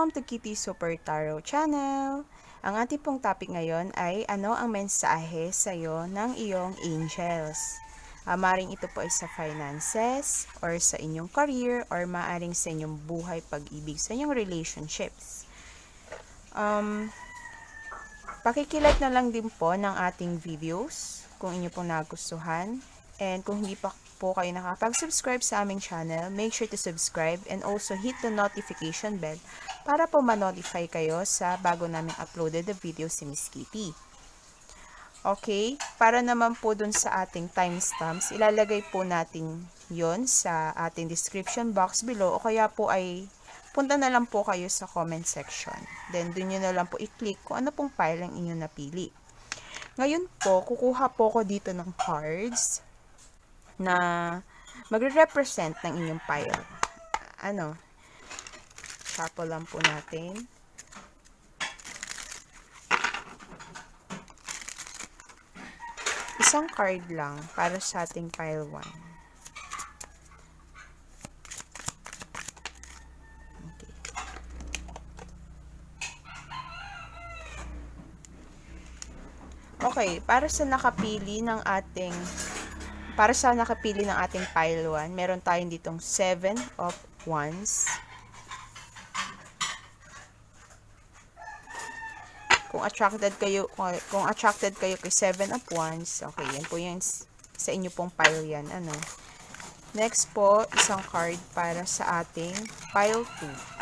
Welcome to Kitty Super Tarot Channel! Ang ating pong topic ngayon ay ano ang mensahe sa iyo ng iyong angels. Maring ito po ay sa finances, or sa inyong career, or maaring sa inyong buhay, pag-ibig, sa inyong relationships. Pakikilike na lang din po ng ating videos kung inyo pong nagustuhan. And kung hindi pa po kayo nakapag-subscribe sa aming channel, make sure to subscribe and also hit the notification bell para po ma-notify kayo sa bago namin uploaded na video si Miss Kitty. Okay, para naman po dun sa ating timestamps, ilalagay po natin yon sa ating description box below, o kaya po ay punta na lang po kayo sa comment section. Then dun nyo na lang po i-click kung ano pong file ang inyo napili. Ngayon po, kukuha po ko dito ng cards na magre-represent ng inyong pile. Shuffle lang po natin. Isang card lang para sa ating pile 1. Okay, para sa nakapili ng ating pile 1, meron tayong ditong 7 of Wands. Kung attracted kayo kay 7 of Wands, okay, yan po yung sa inyo pong pile yan. Next po, isang card para sa ating pile 2.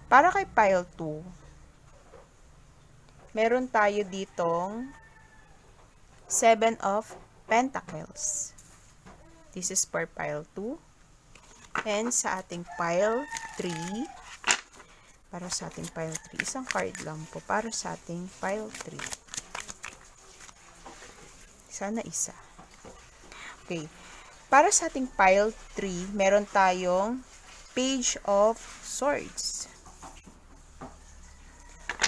Para kay pile 2, meron tayo ditong 7 of Pentacles. This is for pile 2. And sa ating pile 3, para sa ating pile 3, isang card lang po para sa ating pile 3. Sana isa. Okay. Para sa ating pile 3, meron tayong Page of Swords.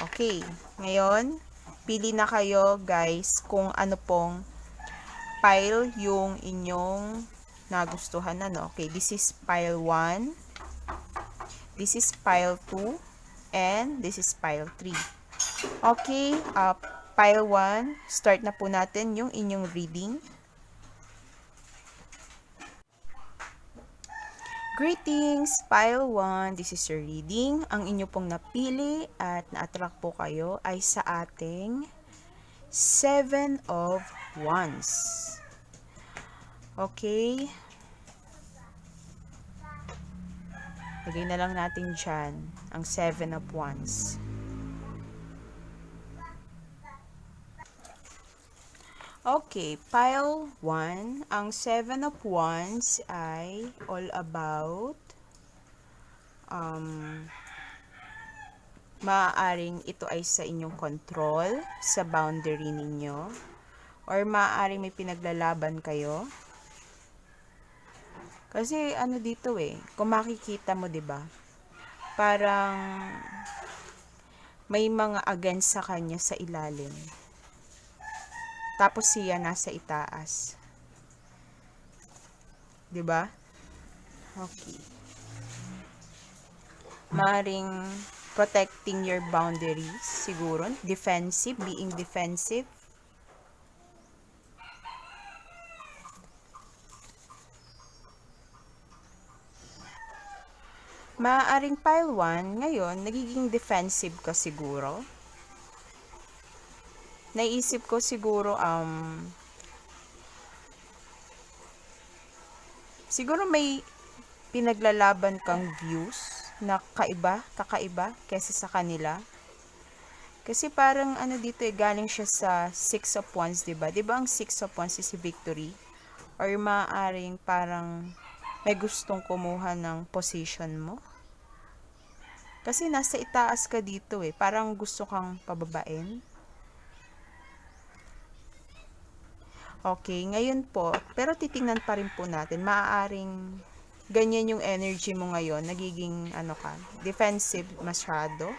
Okay, ngayon, pili na kayo guys kung ano pong pile yung inyong nagustuhan. Okay, this is pile 1, this is pile 2, and this is pile 3. Okay, pile 1, start na po natin yung inyong reading. Greetings, pile 1. This is your reading. Ang inyo pong napili at na-attract po kayo ay sa ating 7 of Wands. Okay. Lagay na lang natin dyan ang 7 of Wands. Okay, pile 1, ang 7 of Wands ay all about maaaring ito ay sa inyong control, sa boundary ninyo, or maaaring may pinaglalaban kayo. Kasi dito kung makikita mo, 'di ba? Parang may mga against sa kanya sa ilalim. Tapos siya nasa itaas. 'Di ba? Okay. Maring protecting your boundaries, siguro. Defensive, being defensive. Maaaring pile 1, ngayon, nagiging defensive ka siguro. Naisip ko siguro, siguro may pinaglalaban kang views na kakaiba kaysa sa kanila. Kasi parang dito galing siya sa 6 of Wands, diba? Diba ang 6 of Wands is victory? Or maaaring parang may gustong kumuha ng position mo. Kasi nasa itaas ka dito parang gusto kang pababain. Okay, ngayon po, pero titingnan pa rin po natin, maaaring ganyan yung energy mo ngayon, nagiging defensive masyado.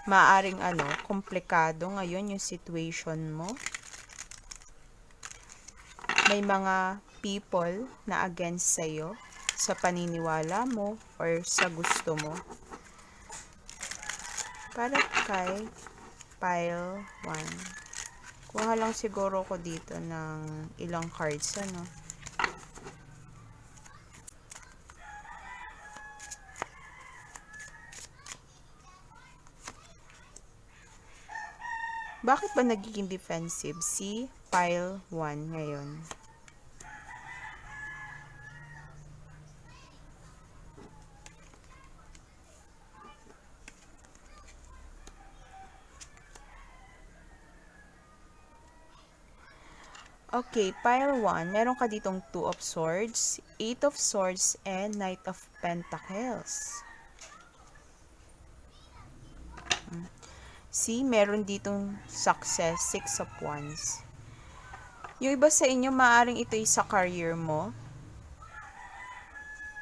Maaring komplikado ngayon yung situation mo. May mga people na against sa'yo sa paniniwala mo or sa gusto mo. Para kay pile 1. Kuha lang siguro ko dito ng ilang cards, Bakit ba nagiging defensive si pile 1 ngayon? Okay, pile 1, meron ka ditong 2 of Swords, 8 of Swords, and Knight of Pentacles. See, meron ditong success, 6 of Wands. Yung iba sa inyo, maaring ito'y sa career mo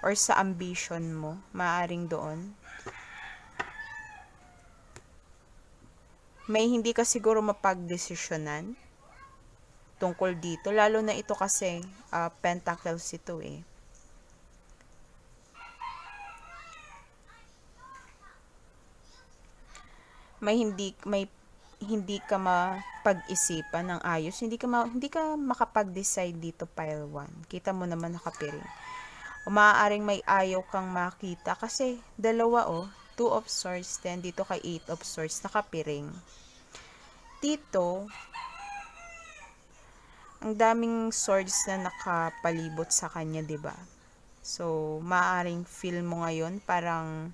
or sa ambition mo, maaring doon. May hindi ka siguro mapagdesisyonan tungkol dito, lalo na ito kasi Pentacles ito eh. May hindi ka mapag-isipan ng ayos, hindi ka makapag-decide dito pile 1. Kita mo naman nakapiring. O maaaring may ayaw kang makita kasi dalawa 2 of Swords, then dito kay 8 of Swords nakapiring. Dito ang daming swords na nakapalibot sa kanya, 'di ba? So, maaaring feel mo ngayon parang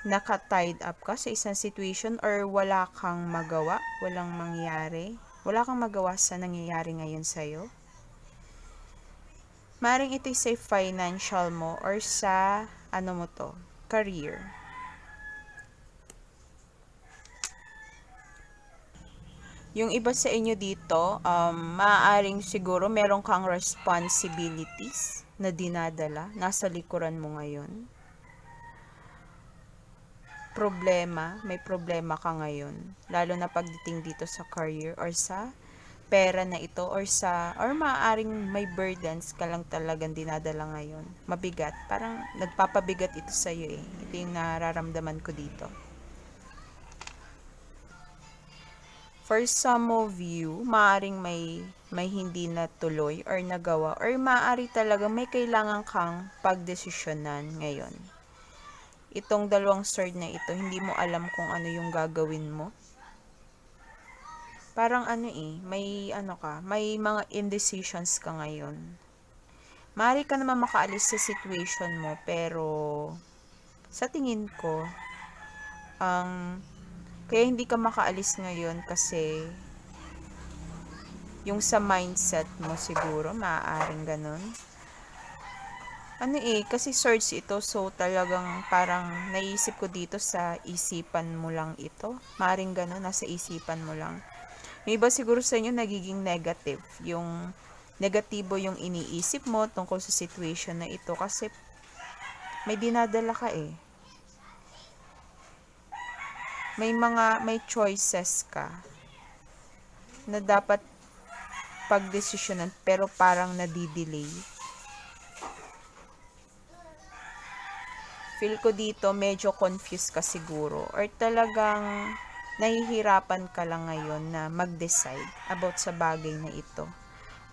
naka-tied up ka sa isang situation or wala kang magawa, walang mangyari. Wala kang magawa sa nangyayari ngayon sa'yo. Maring ito'y sa financial mo or sa, career. Yung iba sa inyo dito, maaaring siguro meron kang responsibilities na dinadala, nasa likuran mo ngayon. May problema ka ngayon, lalo na pagdating dito sa career or sa pera na ito or maaaring may burdens ka lang talagang dinadala ngayon. Mabigat, parang nagpapabigat ito sa iyo eh. Ito yung nararamdaman ko dito. For some of you, maaaring may hindi natuloy or nagawa or maaari talaga may kailangan kang pagdesisyonan ngayon. Itong dalawang sword na ito, hindi mo alam kung ano yung gagawin mo. Parang may mga indecisions ka ngayon. Maaari ka naman makaalis sa situation mo, pero sa tingin ko, kaya hindi ka makaalis ngayon kasi yung sa mindset mo siguro, maaaring ganun. Kasi swords ito, so talagang parang naisip ko dito sa isipan mo lang ito. Maring gano'n, nasa isipan mo lang. Yung iba siguro sa inyo nagiging negative. Yung negatibo yung iniisip mo tungkol sa situation na ito kasi may dinadala ka eh. May choices ka na dapat pagdesisyonan pero parang nadidelay. Feel ko dito medyo confused ka siguro or talagang nahihirapan ka lang ngayon na mag-decide about sa bagay na ito.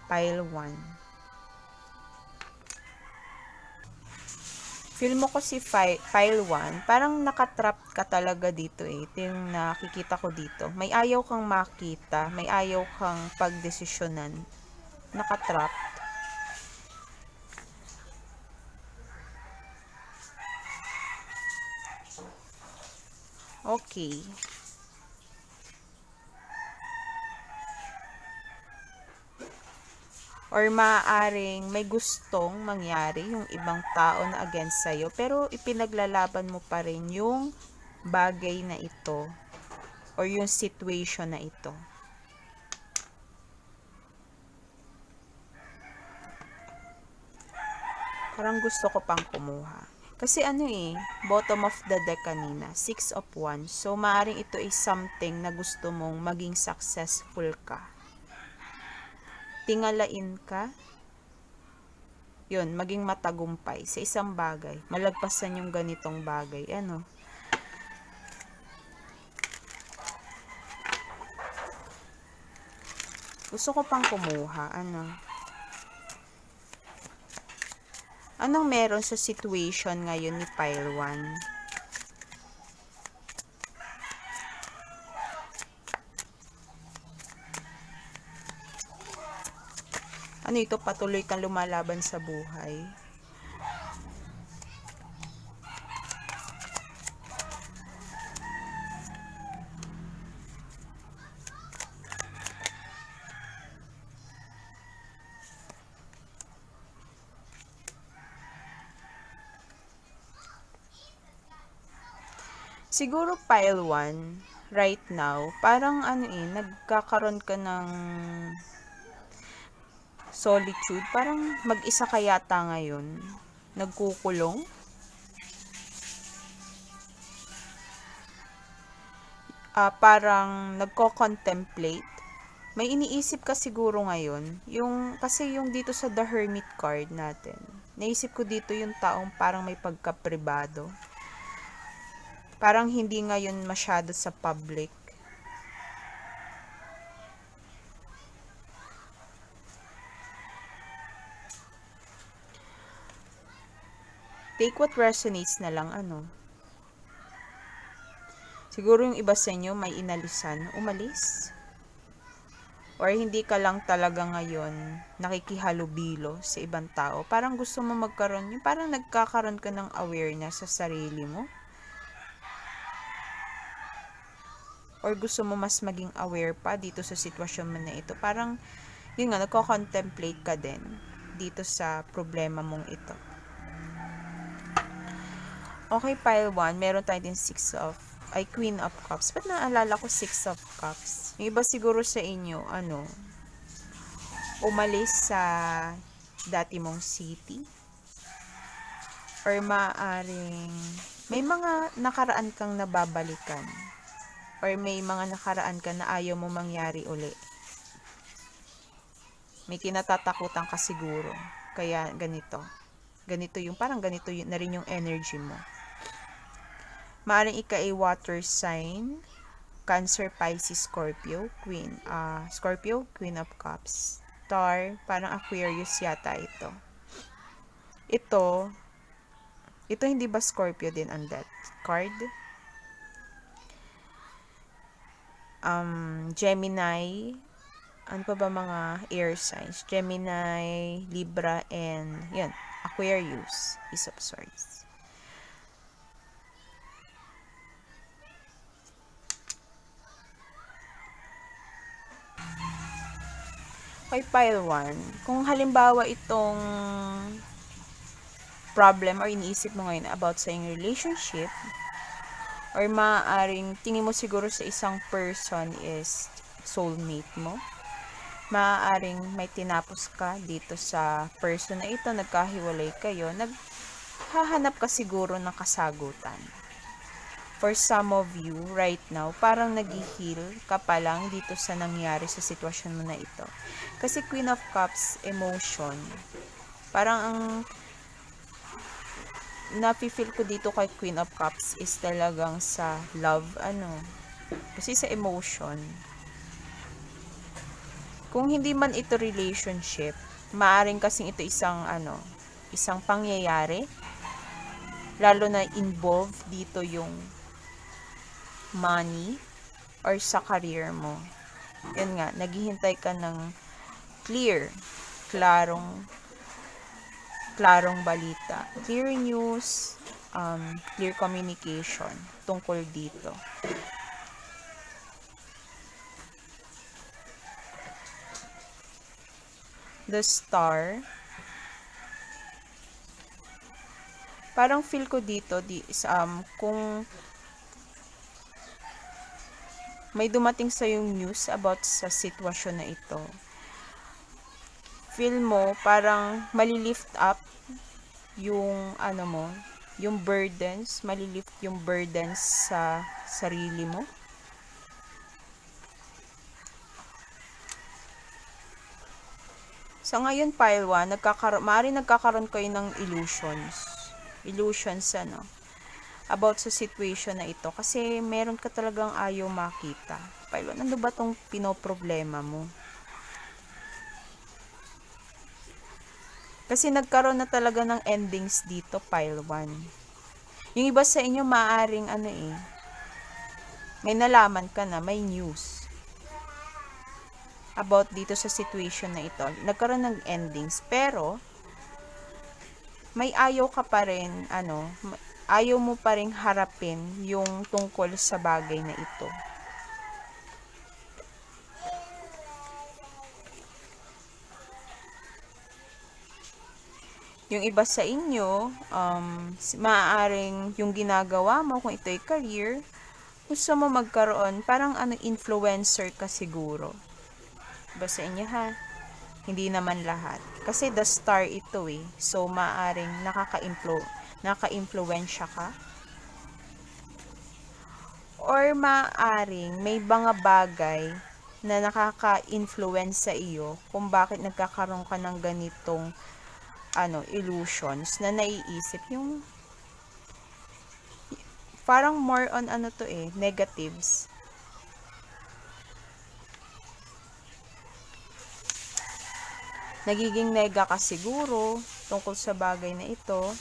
Pile 1. Feel mo ko si pile 1, parang nakatrap ka talaga dito eh. Ito yung nakikita ko dito. May ayaw kang makita, may ayaw kang pagdesisyonan. Nakatrap. Okay. Or maaaring may gustong mangyari yung ibang tao na against sa'yo, pero ipinaglalaban mo pa rin yung bagay na ito or yung situation na ito. Parang gusto ko pang kumuha. Kasi ano eh, bottom of the deck kanina, 6 of Wands. So, maaaring ito is something na gusto mong maging successful ka. Tingalain ka, yun, maging matagumpay sa isang bagay. Malagpasan yung ganitong bagay. Ano? Gusto ko pang kumuha. Ano? Anong meron sa situation ngayon ni Pile 1? Ano ito? Patuloy kang lumalaban sa buhay. Siguro Pile 1, right now, parang ano eh, nagkakaroon ka ng solitude. Parang mag-isa ka yata ngayon. Nagkukulong. Parang nagko-contemplate. May iniisip ka siguro ngayon. Kasi yung dito sa The Hermit card natin, naisip ko dito yung taong parang may pagka-pribado. Parang hindi ngayon masyado sa public. Take what resonates na lang, ano. Siguro yung iba sa inyo may inalisan, umalis. Or hindi ka lang talaga ngayon nakikihalubilo sa ibang tao. Parang gusto mo magkaroon, yung parang nagkakaroon ka ng awareness sa sarili mo. Or gusto mo mas maging aware pa dito sa sitwasyon mo na ito. Parang, yun nga, nagko-contemplate ka din dito sa problema mong ito. Okay, Pile 1, meron tayo din Queen of Cups. Ba't naalala ko 6 of Cups? Yung iba siguro sa inyo, umalis sa dati mong city. Or maaring may mga nakaraan kang nababalikan. Or may mga nakaraan ka na ayaw mo mangyari uli. May kinatatakutan ka siguro. Kaya ganito. Ganito na rin yung energy mo. Maaring ika ay water sign, Cancer, Pisces, Scorpio, Queen of Cups, Star, parang Aquarius yata ito. Ito hindi ba Scorpio din ang death card? Gemini, ano pa ba mga air signs? Gemini, Libra, and yun, Aquarius, Ace of Swords. Kay Pile 1, kung halimbawa itong problem or iniisip mo ngayon about sa iyong relationship, or maaaring tingin mo siguro sa isang person is soulmate mo, maaaring may tinapos ka dito sa person na ito, nagkahiwalay kayo, naghahanap ka siguro ng kasagutan. For some of you, right now, parang nag-heal ka pa lang dito sa nangyari sa sitwasyon mo na ito. Kasi Queen of Cups, emotion. Parang ang nafe-feel ko dito kay Queen of Cups is talagang sa love, kasi sa emotion. Kung hindi man ito relationship, maaring kasing ito isang pangyayari, lalo na involved dito yung money or sa career mo. Yan nga, naghihintay ka ng klarong balita, clear news, clear communication tungkol dito. The Star, parang feel ko dito kung may dumating sa yung news about sa sitwasyon na ito, feel mo parang malilift up yung yung burdens, malilift yung burdens sa sarili mo. Sa ngayon, pile 1, maaaring nagkakaroon kayo ng illusions about sa situation na ito, kasi meron ka talagang ayaw makita. Pile 1, ano ba tong pinoproblema mo? Kasi nagkaroon na talaga ng endings dito, pile 1. Yung iba sa inyo, maaaring may nalaman ka na, may news about dito sa situation na ito. Nagkaroon ng endings, pero may ayaw ka pa rin, ayaw mo pa rin harapin yung tungkol sa bagay na ito. Yung iba sa inyo, maaaring yung ginagawa mo, kung ito'y career, gusto mo magkaroon, parang influencer ka siguro. Iba sa inyo ha? Hindi naman lahat. Kasi the star ito So, maaaring nakaka-influensya ka. Or maaaring may mga bagay na nakaka-influence sa iyo kung bakit nagkakaroon ka ng ganitong illusions na naiisip. Yung parang more on negatives. Nagiging nega ka siguro tungkol sa bagay na ito.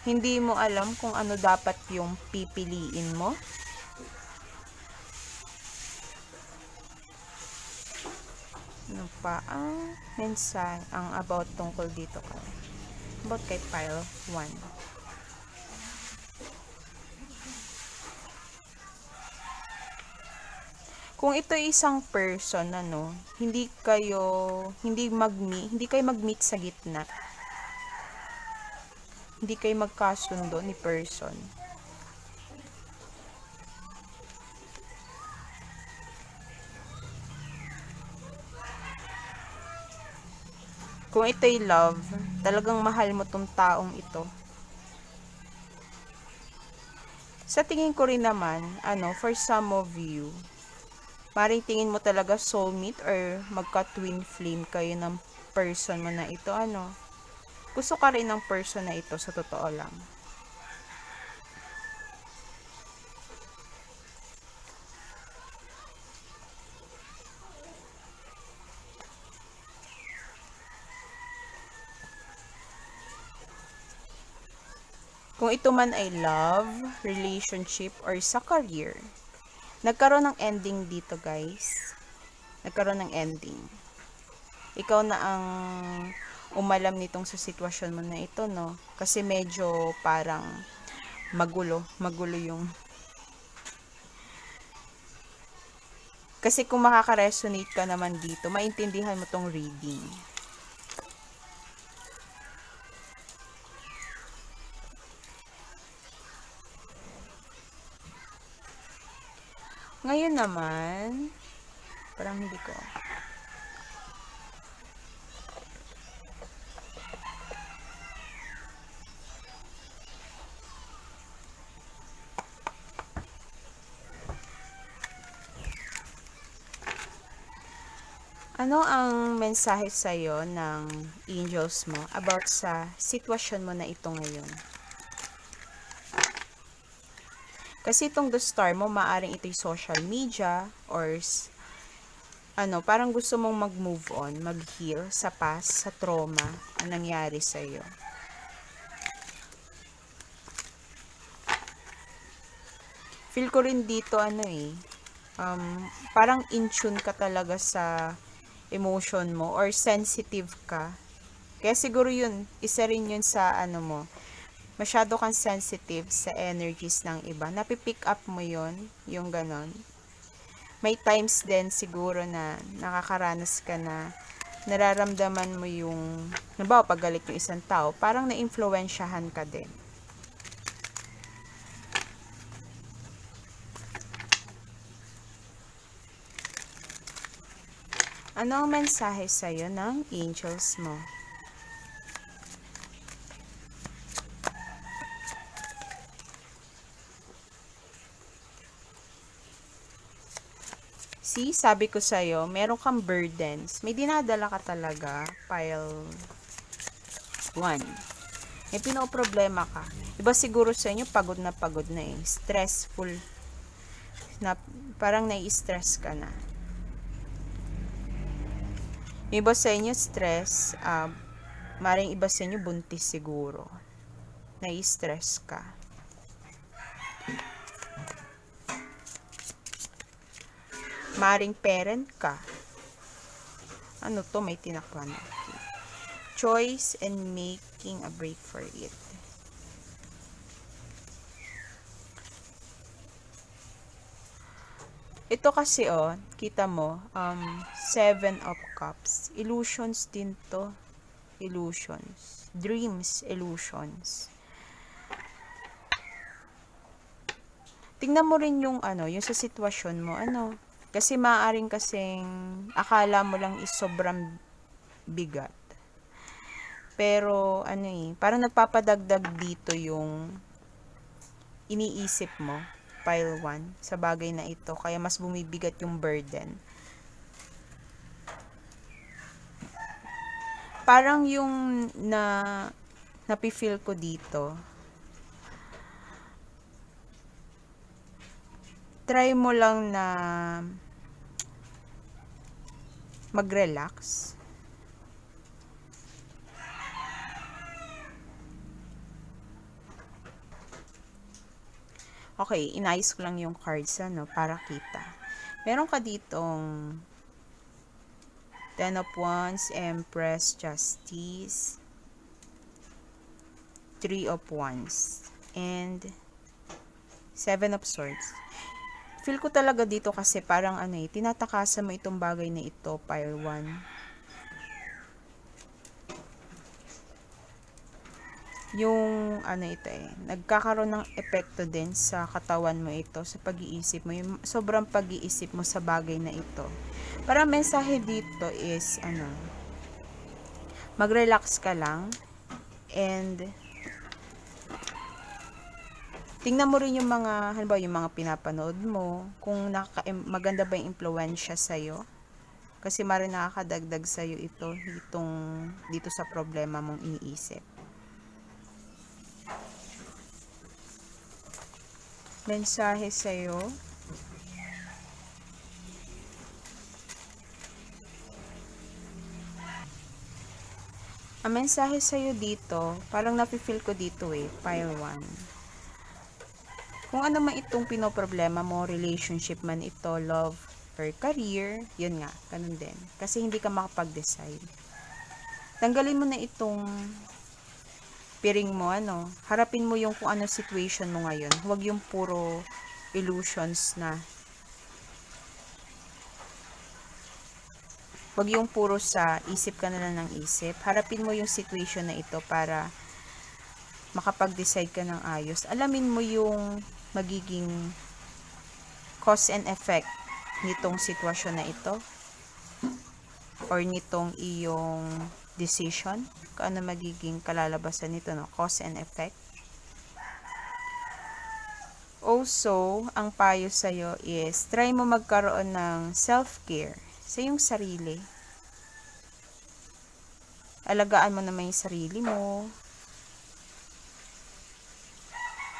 Hindi mo alam kung ano dapat yung pipiliin mo. Ano pa ang mensahe ang about tungkol dito ka? About kay pile 1. Kung ito ay isang person, hindi kayo mag-meet sa gitna. Hindi kayo magkasundo ni person. Kung ito'y love, talagang mahal mo tong taong ito. Sa tingin ko rin naman, for some of you, maring tingin mo talaga soulmate or magka-twin flame kayo ng person mo na ito, Gusto ka rin ng person na ito, sa totoo lang. Kung ito man ay love, relationship, or sa career, nagkaroon ng ending dito, guys. Nagkaroon ng ending. Ikaw na ang umalam nitong sa sitwasyon mo na ito, Kasi medyo parang magulo yung... Kasi kung makaka-resonate ka naman dito, maintindihan mo tong reading. Ngayon naman, parang hindi ko. Ano ang mensahe sa'yo ng angels mo about sa sitwasyon mo na ito ngayon? Kasi itong the star mo, maaring ito'y social media or parang gusto mong mag-move on, mag-heal sa past, sa trauma na nangyari sa'yo. Feel ko rin dito, parang in tune ka talaga sa emotion mo or sensitive ka. Kaya siguro yun, isa rin yun sa mo. Masyado kang sensitive sa energies ng iba. Napipick up mo yun, yung ganon. May times din siguro na nakakaranas ka na nararamdaman mo yung, nabawa pag galit yung isang tao, parang na-influensyahan ka din. Ano ang mensahe sa'yo ng angels mo? See, sabi ko sa'yo, meron kang burdens. May dinadala ka talaga, pile 1. May pinoproblema ka. Iba siguro sa inyo, pagod na eh. Stressful. Na, parang nai-stress ka na. Iba sa inyo, stress. Maring iba sa inyo, buntis siguro. Nai-stress ka. Maring parent ka. Ano to? May tinakpan. Okay. Choice and making a break for it. Ito kasi kita mo, 7 of Cups. Illusions din to. Illusions. Dreams, illusions. Tingnan mo rin yung yung sa sitwasyon mo, kasi maaaring kasing akala mo lang is sobrang bigat. Pero parang nagpapadagdag dito yung iniisip mo, pile 1, sa bagay na ito, kaya mas bumibigat yung burden. Parang yung napifeel ko dito, try mo lang na mag-relax. Okay, inayos ko lang yung cards para kita. Meron ka ditong 10 of Wands, Empress, Justice, 3 of Wands, and 7 of Swords. Feel ko talaga dito kasi parang tinatakasan mo itong bagay na ito, pile 1. Yung ito nagkakaroon ng epekto din sa katawan mo ito, sa pag-iisip mo, yung sobrang pag-iisip mo sa bagay na ito. Para mensahe dito is mag-relax ka lang, and tingnan mo rin yung mga, halimbawa yung mga pinapanood mo, kung maganda ba yung impluwensya sa'yo. Kasi maaaring nakakadagdag sa'yo ito, dito sa problema mong iniisip. Mensahe sa'yo. Ang mensahe sa'yo dito, parang napifeel ko dito pile 1. Kung ano man itong pinoproblema mo, relationship man ito, love, or career, yun nga, ganun din. Kasi hindi ka makapag-decide. Tanggalin mo na itong piring mo, harapin mo yung kung ano situation mo ngayon. Huwag yung puro illusions na. Huwag yung puro sa isip ka na lang ng isip. Harapin mo yung situation na ito para makapag-decide ka ng ayos. Alamin mo yung magiging cause and effect nitong sitwasyon na ito or nitong iyong decision, kung ano magiging kalalabasan nito, cause and effect. Also, ang payo sa'yo is try mo magkaroon ng self-care sa iyong sarili. Alagaan mo naman yung sarili mo.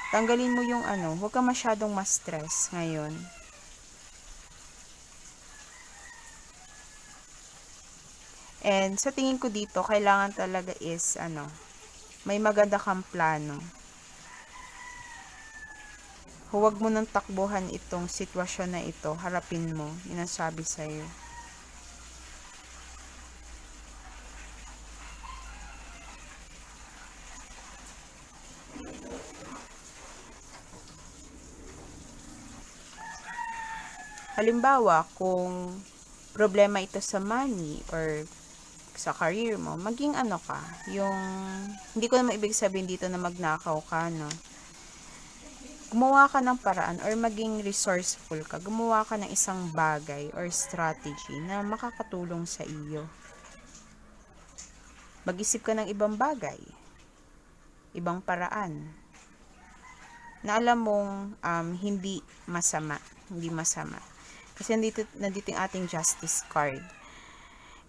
Tanggalin mo yung huwag ka masyadong ma-stress ngayon. And sa tingin ko dito, kailangan talaga is may maganda kang plano. Huwag mo nang takbuhan itong sitwasyon na ito, harapin mo, yun ang sabi sa'yo. Halimbawa, kung problema ito sa money or sa career mo, maging ka, yung, hindi ko naman ibig sabihin dito na magnakaw ka, gumawa ka ng paraan or maging resourceful ka, gumawa ka ng isang bagay or strategy na makakatulong sa iyo. Mag-isip ka ng ibang bagay, ibang paraan, na alam mong hindi masama. Kasi nandito yung ating justice card.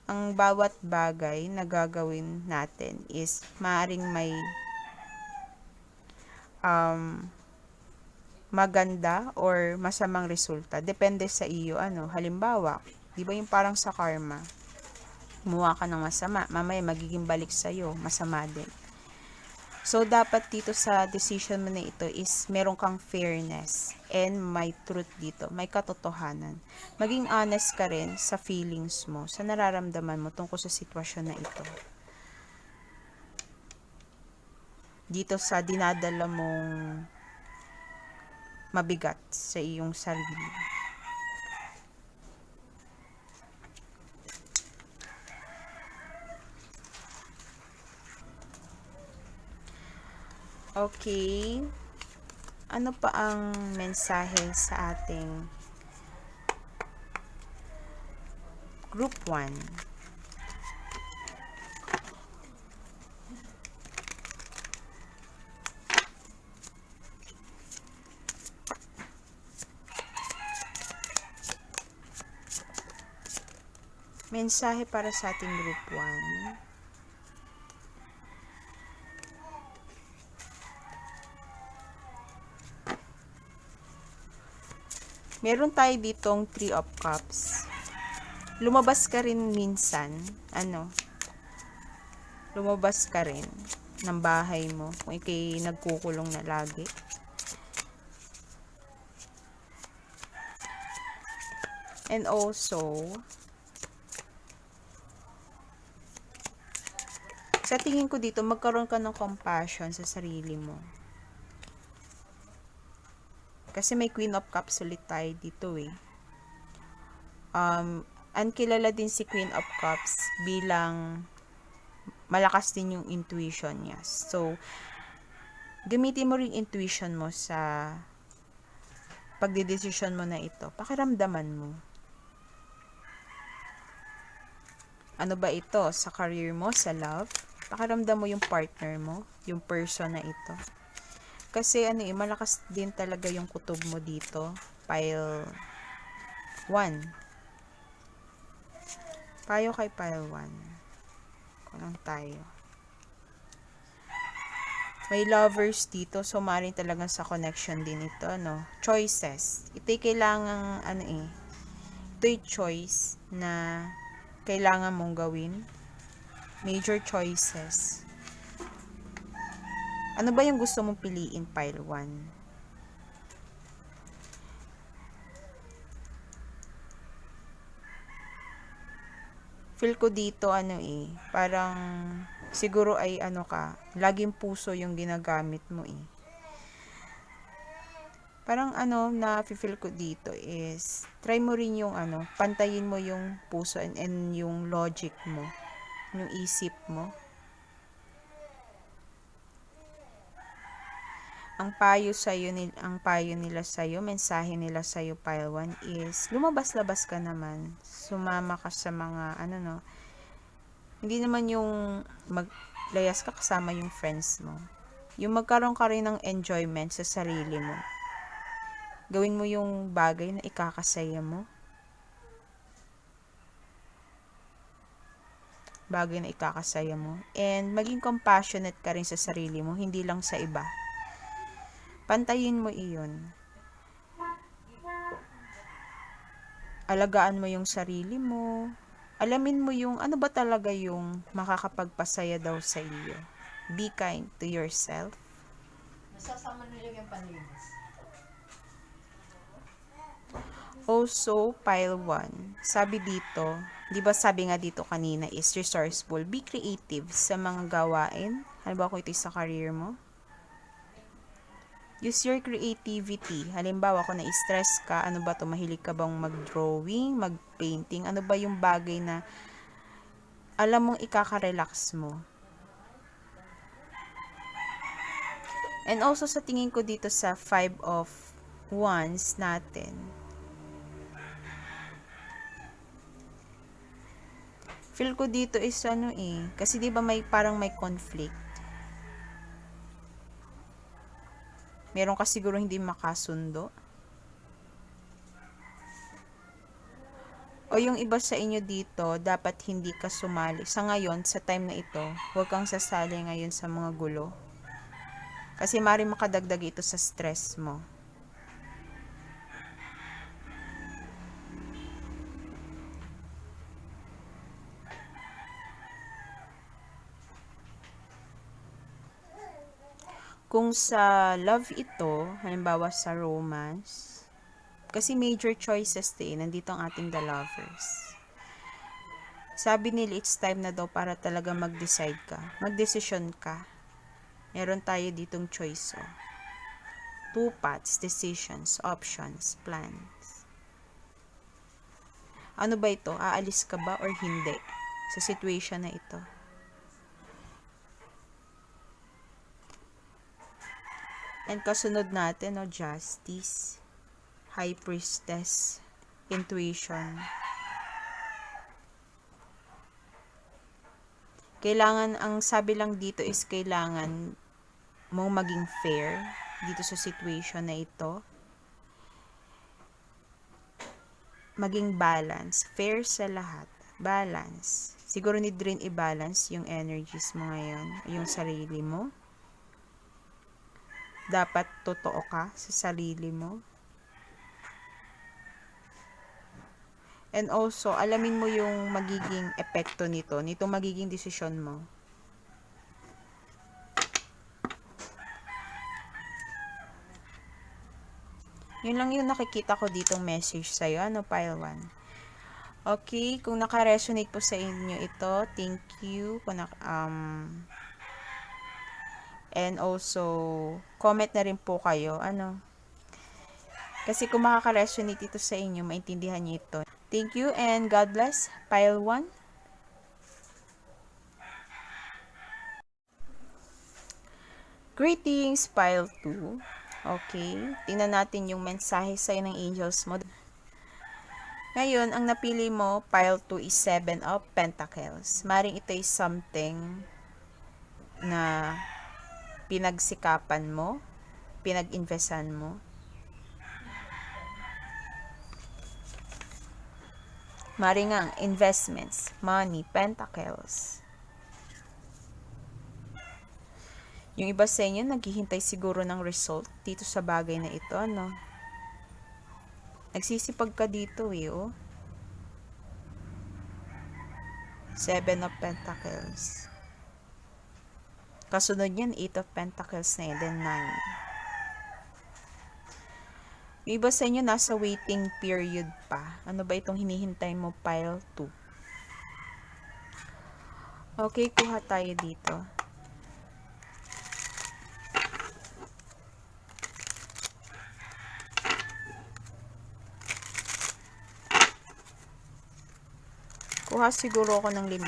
Ang bawat bagay na gagawin natin is maaring may maganda or masamang resulta. Depende sa iyo, halimbawa, di ba yung parang sa karma, gumawa ka ng masama, mamaya magiging balik sa'yo, masama din. So, dapat dito sa decision mo na ito is meron kang fairness and may truth dito, may katotohanan. Maging honest ka rin sa feelings mo, sa nararamdaman mo tungkol sa sitwasyon na ito. Dito sa dinadala mong mabigat sa iyong sarili. Okay. Ano pa ang mensahe sa ating Group 1? Mensahe para sa ating Group 1. Meron tayo ditong 3 of Cups. Lumabas ka rin minsan, lumabas ka rin ng bahay mo kung ikay nagkukulong na lagi. And also, sa tingin ko dito, magkaroon ka ng compassion sa sarili mo. Kasi may Queen of Cups ulit tayo dito eh. Ang kilala din si Queen of Cups bilang malakas din yung intuition niya. So, gamitin mo rin intuition mo sa pagdedesisyon mo na ito. Pakiramdaman mo. Ano ba ito? Sa career mo, sa love? Pakiramdam mo yung partner mo, yung person na ito. Kasi malakas din talaga yung kutob mo dito. Pile 1. Payo kay pile 1. Kulang tayo. May lovers dito, so maaaring talagang sa connection din ito, Choices. Ito'y kailangang, ito'y choice na kailangan mong gawin. Major choices. Ano ba yung gusto mong piliin, pile 1? Feel ko dito, parang siguro ay laging puso yung ginagamit mo eh. Parang na feel ko dito is, try mo rin yung pantayin mo yung puso and yung logic mo, yung isip mo. Ang payo nila sa'yo, mensahe nila sa'yo, pile 1 is, lumabas-labas ka naman. Sumama ka sa mga, hindi naman yung maglayas ka kasama yung friends mo. Yung magkaroon ka rin ng enjoyment sa sarili mo. Gawin mo yung bagay na ikakasaya mo. And maging compassionate ka rin sa sarili mo, hindi lang sa iba. Pantayin mo iyon. Alagaan mo yung sarili mo. Alamin mo yung ano ba talaga yung makakapagpasaya daw sa iyo. Be kind to yourself. Nasasama nila yung panlinis. Also, pile 1. Sabi dito, di ba sabi nga dito kanina is resourceful. Be creative sa mga gawain. Halimbawa kung ito sa career mo. Use your creativity. Halimbawa, kung na-stress ka, ano ba ito? Mahilig ka bang mag-drawing, mag-painting? Ano ba yung bagay na alam mong ikaka-relax mo? And also, sa tingin ko dito sa 5 of Wands natin, feel ko dito is kasi di ba parang may conflict. Meron ka siguro hindi makasundo. O yung iba sa inyo dito, dapat hindi ka sumali. Sa ngayon, sa time na ito, huwag kang sasali ngayon sa mga gulo. Kasi maaaring makadagdag ito sa stress mo. Kung sa love ito, halimbawa sa romance, kasi major choices din, nandito ang ating the lovers. Sabi nila, it's time na daw para talaga mag-decide ka. Mag-desisyon ka. Meron tayo ditong choice. Oh. 2 paths, decisions, options, plans. Ano ba ito? Aalis ka ba or hindi? Sa situation na ito. And kasunod natin, no, justice, high priestess, intuition. Kailangan, ang sabi lang dito is kailangan mong maging fair dito sa situation na ito. Maging balance, fair sa lahat, balance. Siguro need rin i-balance yung energies mo ngayon, yung sarili mo. Dapat totoo ka sa sarili mo. And also, alamin mo yung magiging epekto nito, nitong magiging desisyon mo. Yun lang yung nakikita ko ditong message sa'yo, ano, pile 1. Okay, kung naka-resonate po sa inyo ito, thank you. And also, comment na rin po kayo, ano. Kasi kung makaka-resonate ito sa inyo, maintindihan niyo ito. Thank you and God bless, pile 1. Greetings, pile 2. Okay, tingnan natin yung mensahe sa'yo ng angels mo. Ngayon, ang napili mo, pile 2 is 7 of Pentacles. Maring ito is something na pinagsikapan mo, pinag-investan mo. Maring ang investments, money, Pentacles. Yung iba sa inyo, naghihintay siguro ng result dito sa bagay na ito, ano? Nagsisipag ka dito, oh. 7 of Pentacles. Kasunod yan, 8 of Pentacles na yun, then 9. Yung iba sa inyo, nasa waiting period pa. Ano ba itong hinihintay mo, pile 2? Okay, kuha tayo dito. Kuha siguro ako ng 5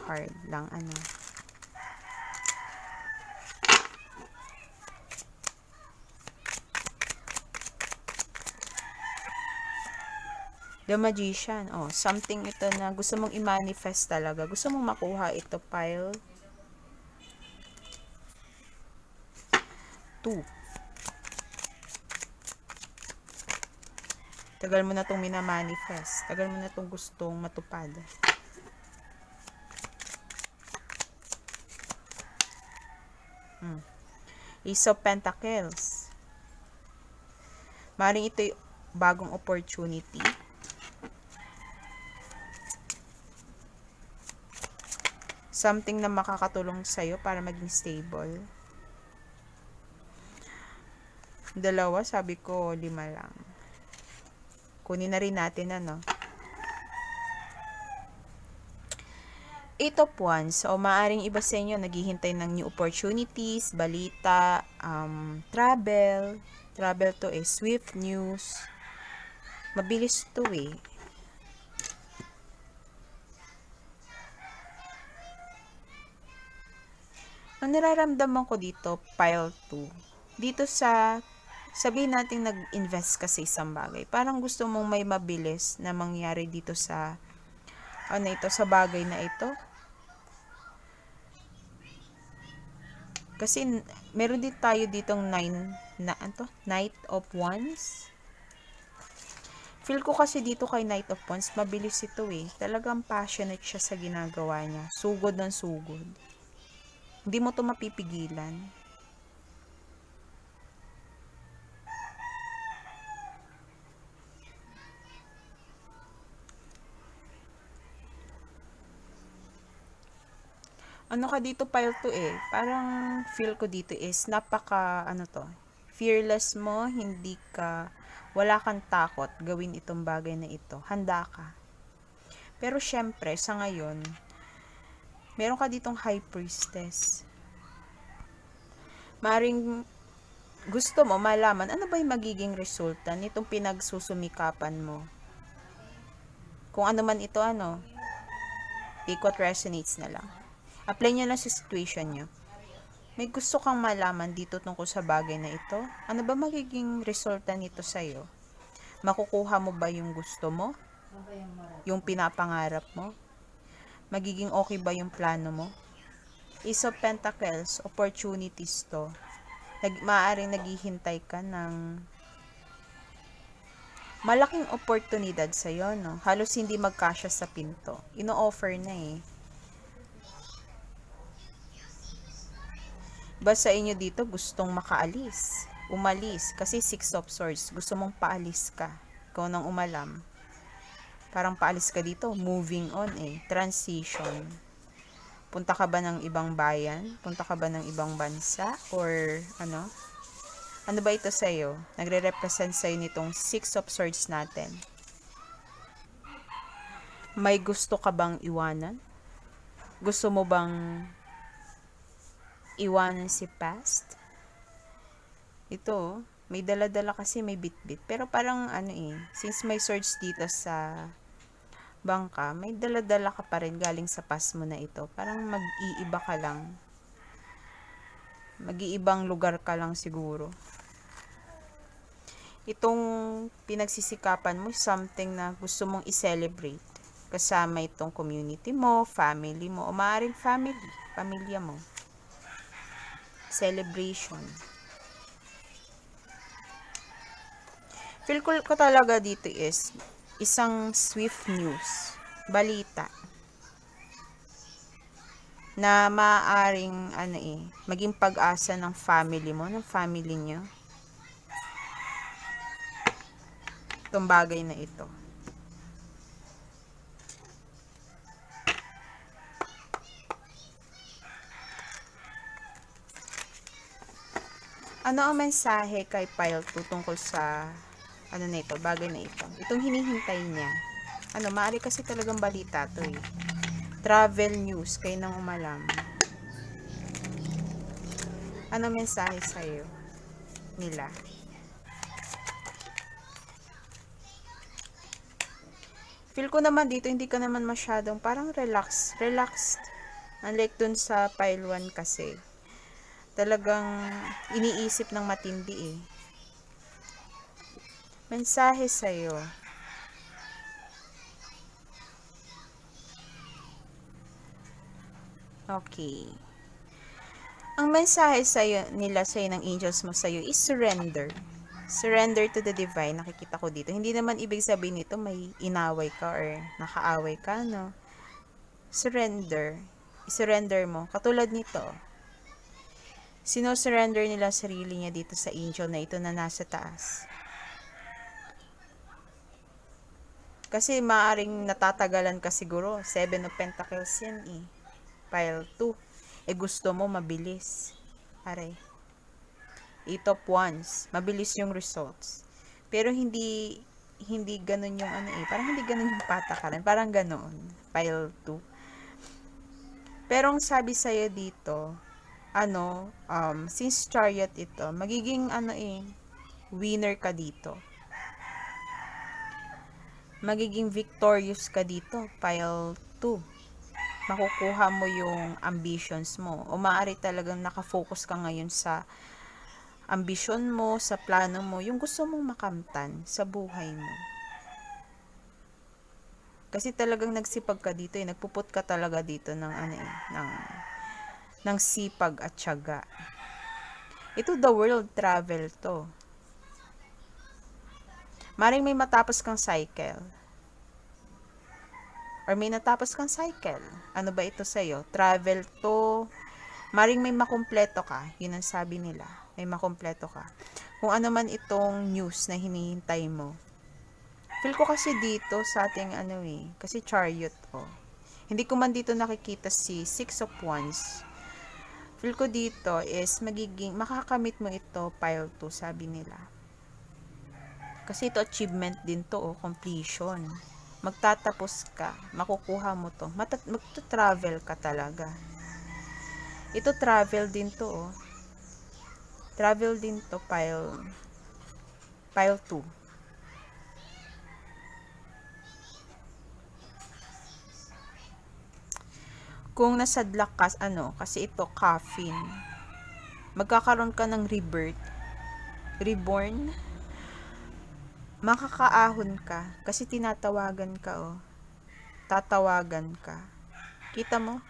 card lang, ano. The Magician. Oh, something ito na gusto mong i-manifest talaga. Gusto mong makuha ito, pile 2. Tagal mo na itong minamanifest. Tagal mo na itong gustong matupad. Ace of Pentacles. Maring ito yung bagong opportunity. Something na makakatulong sa'yo para maging stable. 2, sabi ko 5 lang. Kunin na rin natin, ano. 8 of Wands. O maaring iba sa inyo naghihintay ng new opportunities, balita, travel. Travel to eh, swift news. Mabilis to eh. Ang nararamdaman ko dito, pile 2. Dito sa, sabihin natin nag-invest ka sa isang bagay. Parang gusto mong may mabilis na mangyari dito sa, ano ito, sa bagay na ito. Kasi, meron din tayo ditong Knight of Wands. Feel ko kasi dito kay Knight of Wands, mabilis ito eh. Talagang passionate siya sa ginagawa niya. Sugod ng sugod. Hindi mo to mapipigilan. Ano ka dito, pile to eh. Parang feel ko dito is fearless mo, wala kang takot gawin itong bagay na ito. Handa ka. Pero syempre, sa ngayon, meron ka ditong high priestess. Maring gusto mo malaman ano ba yung magiging resulta nitong pinagsusumikapan mo. Kung ano man ito, take what resonates na lang. Apply nyo lang sa situation nyo. May gusto kang malaman dito tungkol sa bagay na ito? Ano ba magiging resulta nito sa'yo? Makukuha mo ba yung gusto mo? Yung pinapangarap mo? Magiging okay ba yung plano mo? Ace of Pentacles, opportunities to. Maaaring naghihintay ka ng malaking oportunidad sa'yo, no? Halos hindi magkasya sa pinto. Ino-offer na eh. Ba sa inyo dito gustong makaalis, umalis, kasi 6 of Swords, gusto mong paalis ka, ikaw nang umalam. Parang paalis ka dito, moving on eh, transition. Punta ka ba ng ibang bayan? Punta ka ba ng ibang bansa? Or ano? Ano ba ito sa'yo? Nagre-represent sa'yo nitong 6 of Swords natin. May gusto ka bang iwanan? Gusto mo bang iwanan si past? Ito, may dala-dala kasi, may bit-bit. Pero parang since may swords dito sa bangka, may dala-dala ka pa rin galing sa past mo na ito. Parang mag-iiba ka lang. Mag-iibang lugar ka lang siguro. Itong pinagsisikapan mo, something na gusto mong i-celebrate. Kasama itong community mo, family mo, o maaaring pamilya mo. Celebration. Feel ko talaga dito is isang swift news, balita, na maaaring maging pag-asa ng family mo, ng family nyo. Itong bagay na ito. Ano ang mensahe kay Pile 2 tungkol sa bagay na ito? Itong hinihintay niya. Maaari kasi talagang balita to eh. Travel news, kayo nang umalam. Ano mensahe sa'yo nila? Feel ko naman dito, hindi ka naman masyadong parang relaxed. Unlike dun sa Pile 1 kasi. Talagang iniisip ng matindi eh. Mensahe sa'yo. Okay. Ang mensahe nila sa'yo ng angels mo sa'yo is surrender. Surrender to the divine. Nakikita ko dito. Hindi naman ibig sabihin nito may inaway ka or nakaaway ka, no? Surrender. I-surrender mo. Katulad nito. Sino-surrender nila sarili niya dito sa angel na ito na nasa taas. Kasi maaring natatagalan ka siguro. 7 of Pentacles yan eh. Pile 2. Gusto mo mabilis. Aray. 8 of Wands. Mabilis yung results. Pero hindi ganun yung parang hindi ganun yung patakaran. Parang ganun. Pile 2. Pero ang sabi sa'yo dito, since Chariot ito, magiging winner ka dito. Magiging victorious ka dito, Pile 2. Makukuha mo yung ambitions mo. O maaari talagang nakafocus ka ngayon sa ambisyon mo, sa plano mo, yung gusto mong makamtan sa buhay mo. Kasi talagang nagsipag ka dito nagpuput ka talaga dito ng sipag at tiyaga. Ito the world travel to. Maring may matapos kang cycle. Or may natapos kang cycle. Ano ba ito sa'yo? Travel to. Maring may makumpleto ka. Yun ang sabi nila. May makumpleto ka. Kung ano man itong news na hinihintay mo. Feel ko kasi dito sa ating kasi chariot Hindi ko man dito nakikita si Six of Wands. Feel ko dito is makakamit mo ito pile 2, sabi nila. Kasi ito achievement din to, completion. Magtatapos ka, makukuha mo to. Magta-travel ka talaga. Ito travel din to, Travel din to, pile 2. Kung nasadlak ka, kasi ito, coffin. Magkakaroon ka ng rebirth. Reborn. Makakaahon ka. Kasi tinatawagan ka, Tatawagan ka. Kita mo?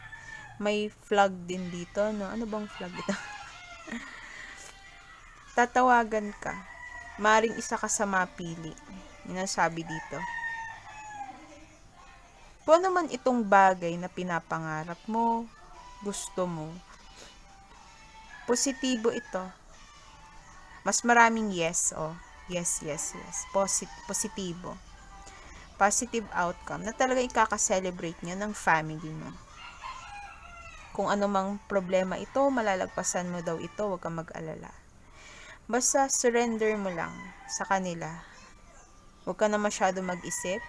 May flag din dito, no? Ano bang flag ito? Tatawagan ka. Maring isa ka sa mapili. Yun ang sabi dito. Kung ano man itong bagay na pinapangarap mo, gusto mo, positibo ito. Mas maraming yes, Yes. Positibo. Positive outcome na talaga ikaka-celebrate nyo ng family mo. Kung ano mang problema ito, malalagpasan mo daw ito, huwag kang mag-alala. Basta surrender mo lang sa kanila. Huwag ka na masyado mag-isip.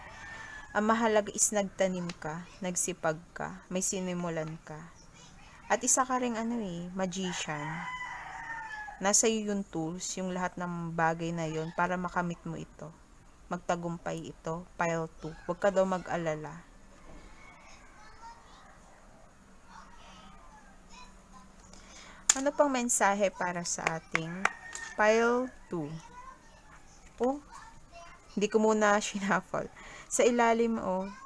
Ang mahalaga is nagtanim ka, nagsipag ka, may sinimulan ka. At isa ka ring magician. Nasa iyo yung tools, yung lahat ng bagay na yon para makamit mo ito. Magtagumpay ito, pile 2. Huwag ka daw mag-alala. Ano pang mensahe para sa ating pile 2? Hindi ko muna shuffle. Sa ilalim,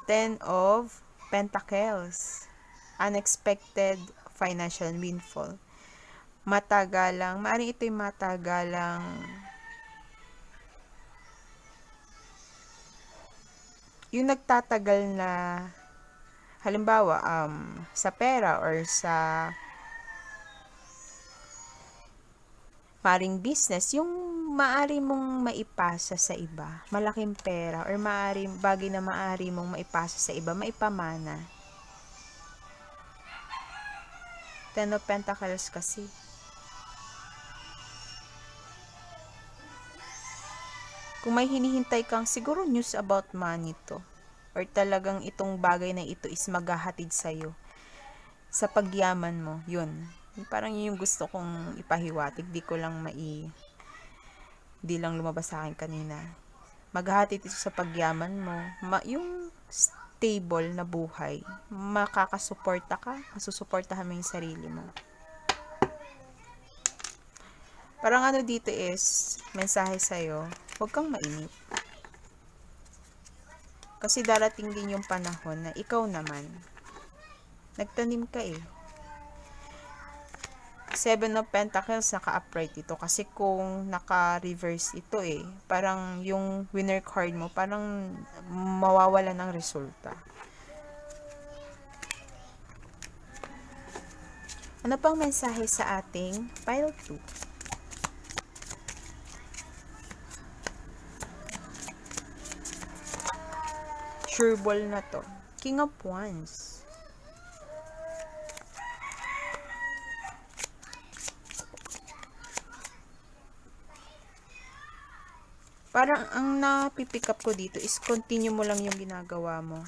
10 of Pentacles. Unexpected financial windfall. Matagalang, maaaring ito'y matagalang yung nagtatagal na halimbawa, sa pera or sa maring business, yung maari mong maipasa sa iba, malaking pera, or bagay na maari mong maipasa sa iba, maipamana. 10 of Pentacles kasi. Kung may hinihintay kang siguro news about money to, or talagang itong bagay na ito is maghahatid sa'yo sa pagyaman mo, yun. Parang yun yung gusto kong ipahiwatig, di lang lumabas sa akin kanina. Maghahatid ito sa pagyaman mo, yung stable na buhay, makakasuporta ka, masusuportahan mo yung sarili mo. Parang dito is, mensahe sa'yo, huwag kang mainip. Kasi darating din yung panahon na ikaw naman, nagtanim ka 7 of Pentacles, naka-upright ito. Kasi kung naka-reverse ito parang yung winner card mo, parang mawawala ng resulta. Ano pang mensahe sa ating pile 2? Sure ball na to. King of Wands. Parang ang napipick up ko dito is continue mo lang yung ginagawa mo.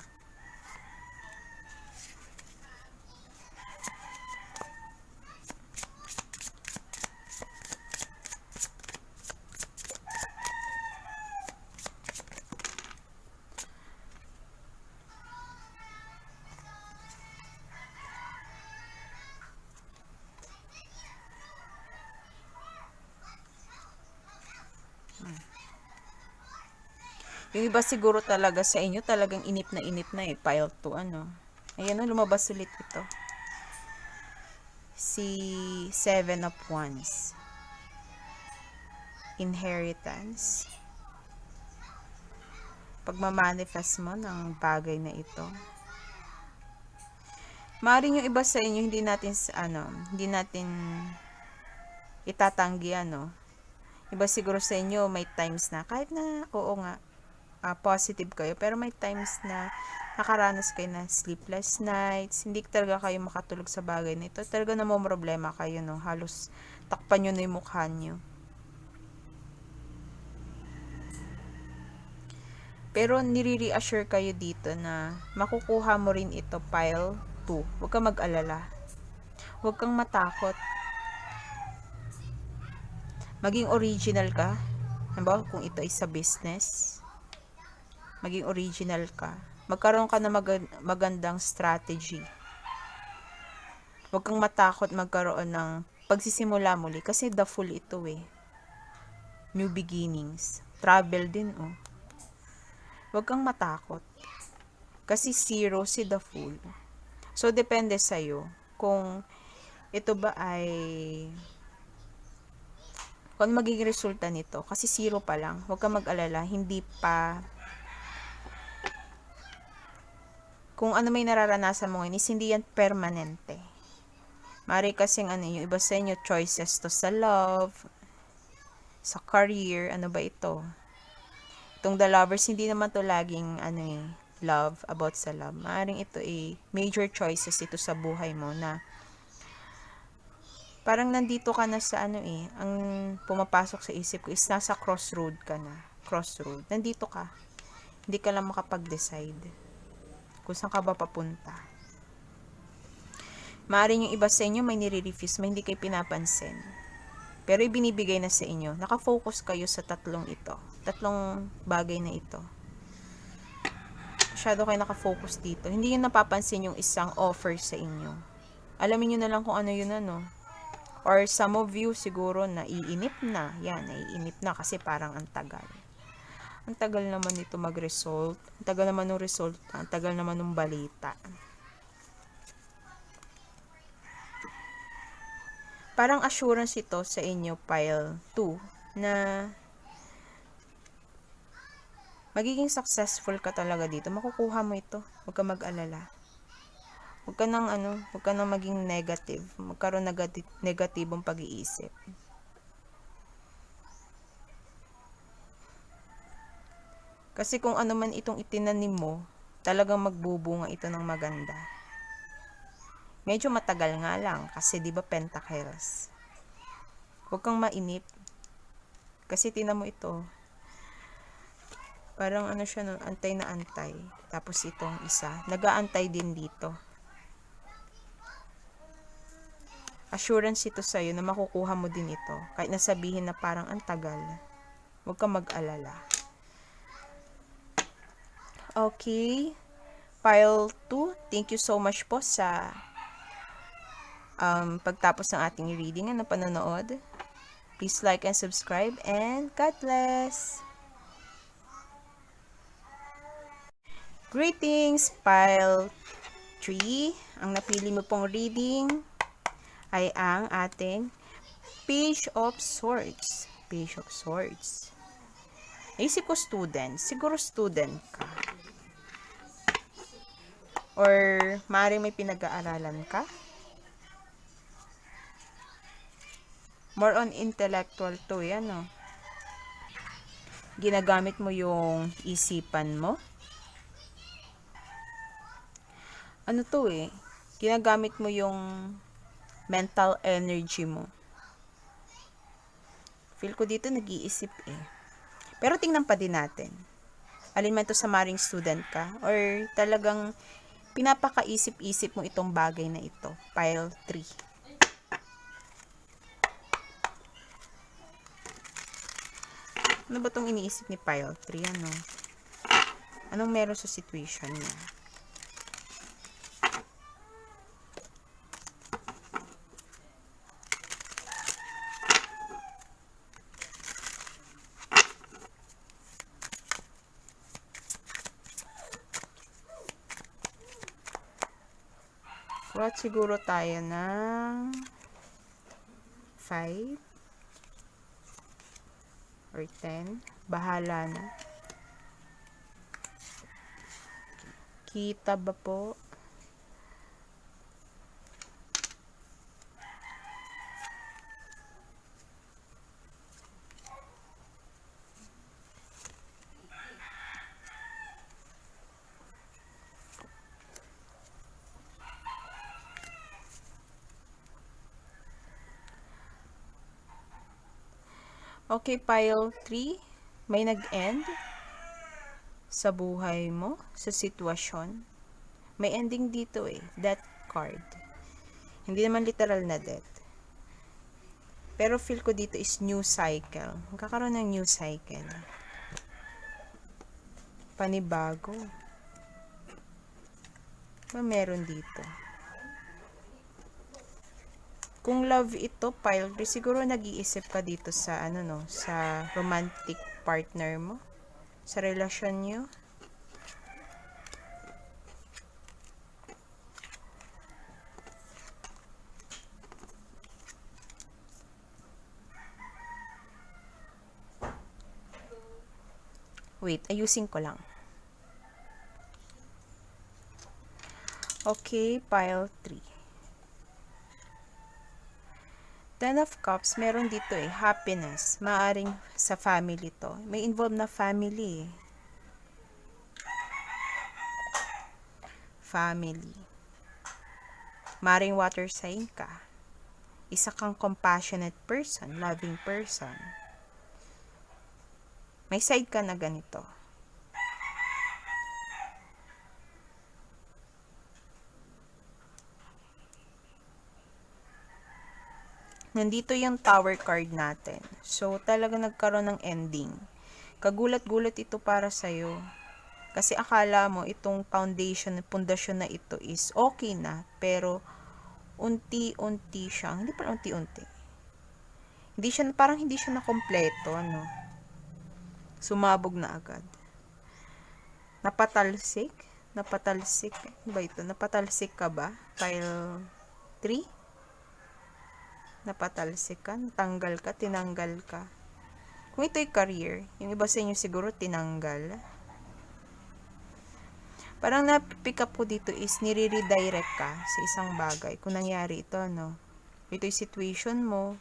Yung iba siguro talaga sa inyo, talagang inip na pile 2, Ayan lumabas ulit ito. Si 7 of Wands. Inheritance. pagmamanifest mo ng bagay na ito. Maaaring yung iba sa inyo, hindi natin itatanggi, Iba siguro sa inyo, may times na, kahit na, oo nga, positive kayo, pero may times na nakaranas kayo na sleepless nights, hindi talaga kayo makatulog sa bagay na ito. Talaga namang problema kayo, no? Halos takpan nyo na yung mukha nyo. Pero nire-reassure kayo dito na makukuha mo rin ito, pile 2. Huwag kang mag-alala. Huwag kang matakot. Maging original ka. Halimbawa, kung ito ay sa business, maging original ka. Magkaroon ka ng magandang strategy. Huwag kang matakot magkaroon ng pagsisimula muli. Kasi the Fool ito eh. New beginnings. Travel din oh. Huwag kang matakot. Kasi 0 si the Fool. So, depende sa'yo. Kung ito ba ay kung magiging resulta nito. Kasi 0 pa lang. Huwag kang mag-alala. Hindi pa kung ano may nararanasan mo ngayon is hindi yan permanente. Mari kasing yung iba sa inyo, choices to sa love, sa career, ano ba ito? Itong The Lovers, hindi naman to laging love, about sa love. Maaaring ito major choices ito sa buhay mo na parang nandito ka na sa ang pumapasok sa isip ko is nasa crossroad ka na. Crossroad. Nandito ka. Hindi ka lang makapag-decide kung saan ka ba papunta. Maaaring yung iba sa inyo may nire-refuse, may hindi kayo pinapansin. Pero ibinibigay na sa inyo. Nakafocus kayo sa tatlong bagay na ito. Masyado kayo nakafocus dito. Hindi yun napapansin yung isang offer sa inyo. Alamin nyo na lang kung ano yun Or some of you siguro naiinip na. Yan, naiinip na kasi parang ang tagal. Ang tagal naman nito mag-result. Ang tagal naman ng result. Ang tagal naman ng balita. Parang assurance ito sa inyo, pile 2, na magiging successful ka talaga dito. Makukuha mo ito. Huwag ka mag-alala. Huwag ka nang maging negative. Magkaroon negatibong pag-iisip. Kasi kung ano man itong itinanim mo, talagang magbubunga ito ng maganda. Medyo matagal nga lang kasi 'di ba Pentacles. Huwag kang mainip. Kasi tinan mo ito. Parang siya antay na antay. Tapos itong isa, nag-aantay din dito. Assurance ito sa'yo na makukuha mo din ito. Kahit nasabihin na parang ang tagal. Huwag kang mag-alala. Okay. Pile 2, thank you so much po sa pagtapos ng ating reading at panonood. Please like and subscribe and God bless! Greetings, Pile 3. Ang napili mo pong reading ay ang ating Page of Swords. Page of Swords. Naisip ko student. Siguro student ka. Or maaaring may pinag-aaralan ka. More on intellectual to yan, Ginagamit mo yung isipan mo. Ginagamit mo yung mental energy mo. Feel ko dito nag-iisip Pero tingnan pa din natin. Alin man to sa maring student ka or talagang pinapakaisip-isip mo itong bagay na ito. Pile 3. Ano ba itong iniisip ni Pile 3? Anong meron sa situation niya? What siguro tayo ng 5 or 10. Bahala na. Kita ba po? Okay, pile 3. May nag-end sa buhay mo, sa sitwasyon. May ending dito eh, death card. Hindi naman literal na death. Pero feel ko dito is new cycle. Magkakaroon ng new cycle. Panibago. Ba meron dito? Kung love ito, pile 3, siguro nag-iisip ka dito sa ano no, sa romantic partner mo, sa relasyon niyo. Wait, ayusin ko lang. Okay, pile 3. Ten of Cups, meron dito eh, happiness. Maaring sa family to. May involved na family eh. Family. Maaring water sign ka. Isa kang compassionate person, loving person. May side ka na ganito. Nandito yung tower card natin. So, talaga nagkaroon ng ending. Kagulat-gulat ito para sa'yo. Kasi akala mo itong foundation, pundasyon na ito is okay na. Pero, unti-unti siyang, hindi pa unti-unti. Hindi siya, parang hindi siya na kompleto, no? Sumabog na agad. Napatalsik? Napatalsik? Ano ba ito? Napatalsik ka ba? Pile 3? Napatalsik ka? Natanggal ka? Tinanggal ka? Kung ito'y career, yung iba sa inyo siguro tinanggal. Parang na-pick up ko dito is nire-redirect ka sa isang bagay. Kung nangyari ito, no? Ito'y situation mo.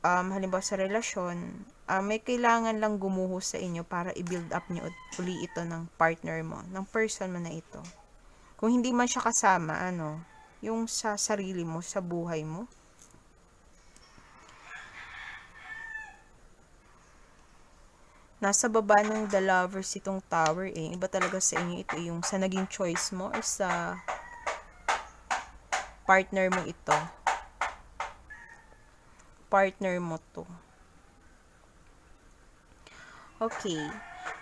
Halimbawa sa relasyon, may kailangan lang gumuho sa inyo para i-build up nyo uli ito ng partner mo, ng person mo na ito. Kung hindi man siya kasama, ano, yung sa sarili mo, sa buhay mo. Nasa baba ng The Lovers itong tower eh. Iba talaga sa inyo ito yung sa naging choice mo or sa partner mo ito. Partner mo to. Okay.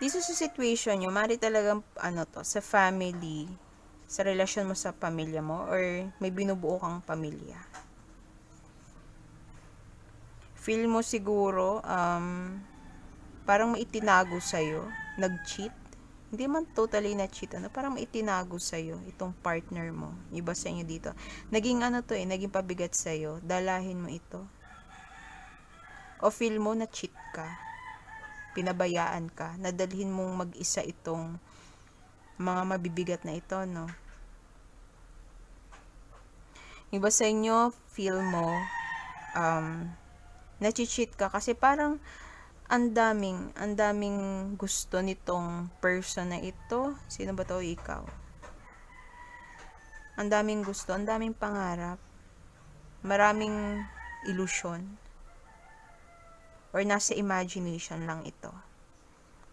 Dito sa situation nyo, mari talagang ano to, sa family, sa relasyon mo sa pamilya mo, or may binubuo kang pamilya. Feel mo siguro, parang may itinago sa'yo, nag-cheat. Hindi man totally na-cheat, ano, parang may itinago sa'yo, itong partner mo. Iba sa inyo dito. Naging ano to eh, naging pabigat sa'yo, dalahin mo ito. O feel mo na-cheat ka, pinabayaan ka, nadalhin mong mag-isa itong mga mabibigat na ito, no? Iba sa inyo, feel mo, na-cheat ka kasi parang ang daming gusto nitong person na ito. Sino ba to? Ikaw. Ang daming gusto, ang daming pangarap, maraming ilusyon, or nasa imagination lang ito.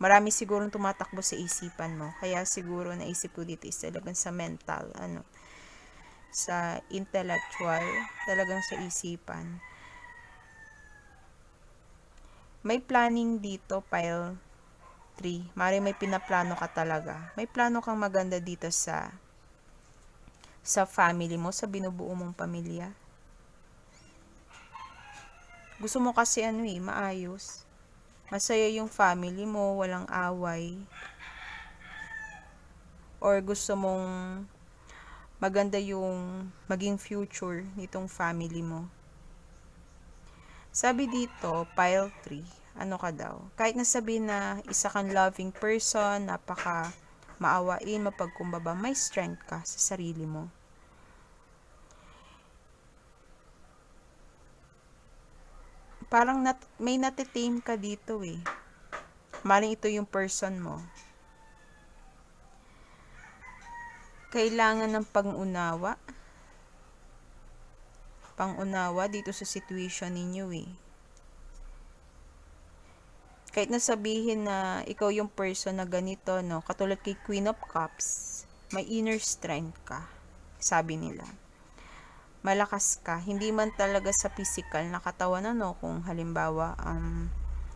Marami sigurong tumatakbo sa isipan mo. Kaya siguro naisip ko dito is talagang sa mental, ano, sa intellectual, talagang sa isipan. May planning dito, pile 3. Mari may pinaplano ka talaga. May plano kang maganda dito sa family mo, sa binubuo mong pamilya. Gusto mo kasi ano eh, maayos. Masaya yung family mo, walang away. Or gusto mong maganda yung maging future nitong family mo. Sabi dito, pile 3, ano ka daw? Kahit nasabihin na isa kang loving person, napaka maawain, mapagkumbaba, may strength ka sa sarili mo. Parang may natitame ka dito eh. Maling ito yung person mo. Kailangan ng pangunawa. Pangunawa dito sa situation ninyo eh. Kahit nasabihin na ikaw yung person na ganito, no? Katulad kay Queen of Cups, may inner strength ka. Sabi nila. Malakas ka. Hindi man talaga sa physical na katawan, ano? Kung halimbawa,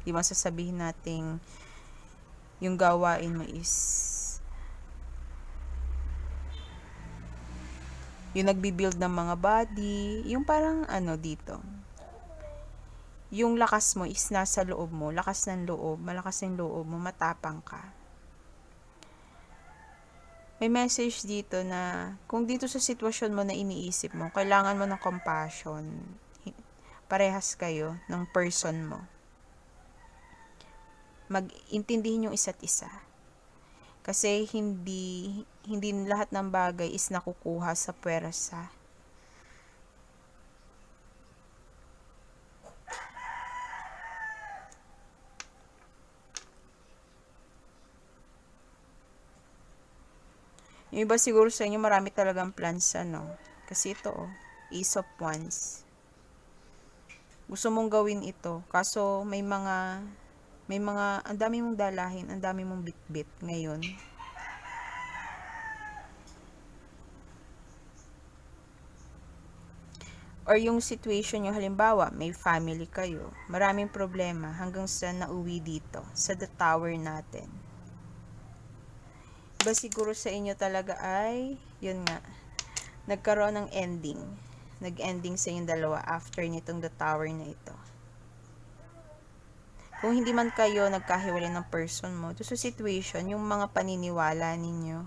di man sasabihin nating yung gawain mo is yung nagbi-build ng mga body, yung parang ano dito. Yung lakas mo is nasa loob mo, lakas ng loob, malakas ng loob mo, matapang ka. May message dito na kung dito sa sitwasyon mo na iniisip mo, kailangan mo ng compassion. Parehas kayo ng person mo. Mag-intindihin yung isa't isa. Kasi hindi lahat ng bagay is nakukuha sa puwersa. Yung iba siguro sa inyo marami talagang plans, ano. Kasi ito, Ace of Wands. Gusto mong gawin ito. Kaso may mga, ang dami mong dalahin, ang dami mong bitbit ngayon. Or yung situation nyo, halimbawa, may family kayo, maraming problema hanggang sa nauwi dito, sa The Tower natin. Iba siguro sa inyo talaga ay, yun nga, nagkaroon ng ending. Nag-ending sa inyong dalawa after nitong The Tower na ito. Kung hindi man kayo nagkahiwalay ng person mo, ito sa situation, yung mga paniniwala ninyo,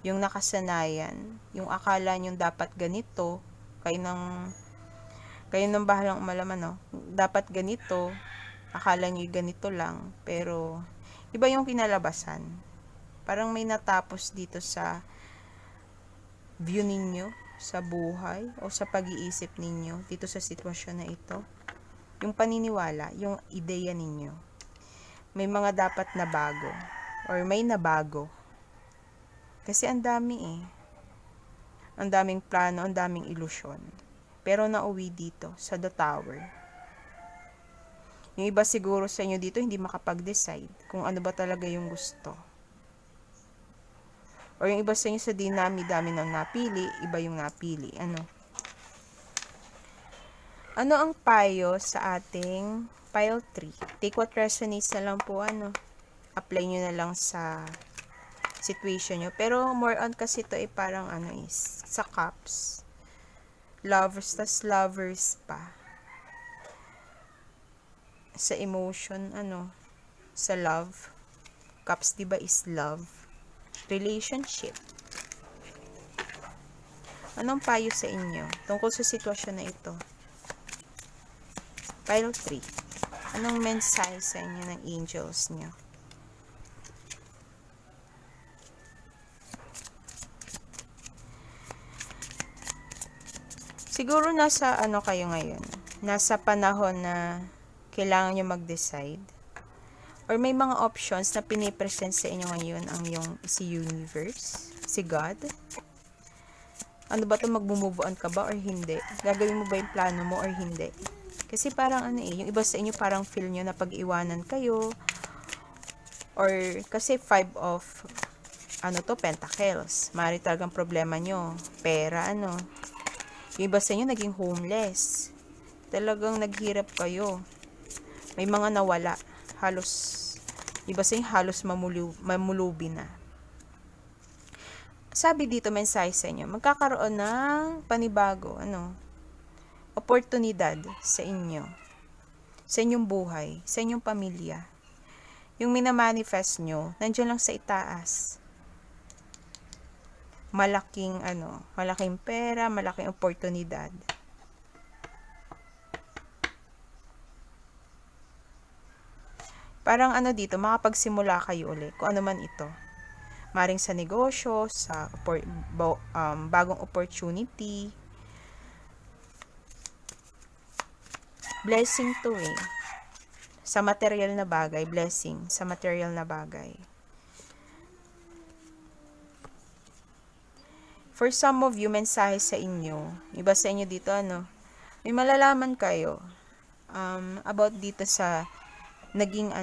yung nakasanayan, yung akala nyo dapat ganito, kayo nang bahalang umalaman, no? Dapat ganito, akala nyo ganito lang, pero iba yung kinalabasan. Parang may natapos dito sa view ninyo, sa buhay, o sa pag-iisip ninyo, dito sa sitwasyon na ito. Yung paniniwala, yung ideya ninyo. May mga dapat na bago, or may nabago. Kasi ang dami eh. Ang daming plano, ang daming ilusyon. Pero nauwi dito, sa The Tower. Yung iba siguro sa inyo dito, hindi makapag-decide kung ano ba talaga yung gusto. Or yung iba sa inyo sa dinami-dami ng napili, iba yung napili. Ano ang payo sa ating pile 3? Take what resonates na lang po, apply nyo na lang sa situation nyo. Pero more on kasi ito ay parang is sa cups. Lovers, tas lovers pa. Sa emotion, sa love. Cups, diba is love. Relationship. Anong payo sa inyo tungkol sa sitwasyon na ito? Pile 3. Anong mensahe sa inyo ng angels nyo? Siguro nasa kayo ngayon? Nasa panahon na kailangan nyo mag-decide? Or may mga options na pinipresent sa inyo ngayon ang si universe? Si God? Ano ba ito? Mag-move on ka ba or hindi? Gagawin mo ba yung plano mo or hindi? Kasi parang yung iba sa inyo parang feel nyo na pag-iwanan kayo. Or kasi 5 of Pentacles. Mari talagang problema nyo. Pera, yung iba sa inyo naging homeless. Talagang naghirap kayo. May mga nawala. Iba sa inyo halos mamulubi na. Sabi dito, mensahe sa inyo, magkakaroon ng panibago, oportunidad sa inyo. Sa inyong buhay, sa inyong pamilya. Yung minamanifest nyo, nandiyan lang sa itaas. Malaking pera, malaking oportunidad. Parang dito, makapagsimula kayo ulit, kung ano man ito. Maring sa negosyo, sa bagong opportunity. Blessing to eh. Sa material na bagay, blessing. Sa material na bagay. For some of you, mensahe sa inyo. Iba sa inyo dito, ano? May malalaman kayo about dito sa naging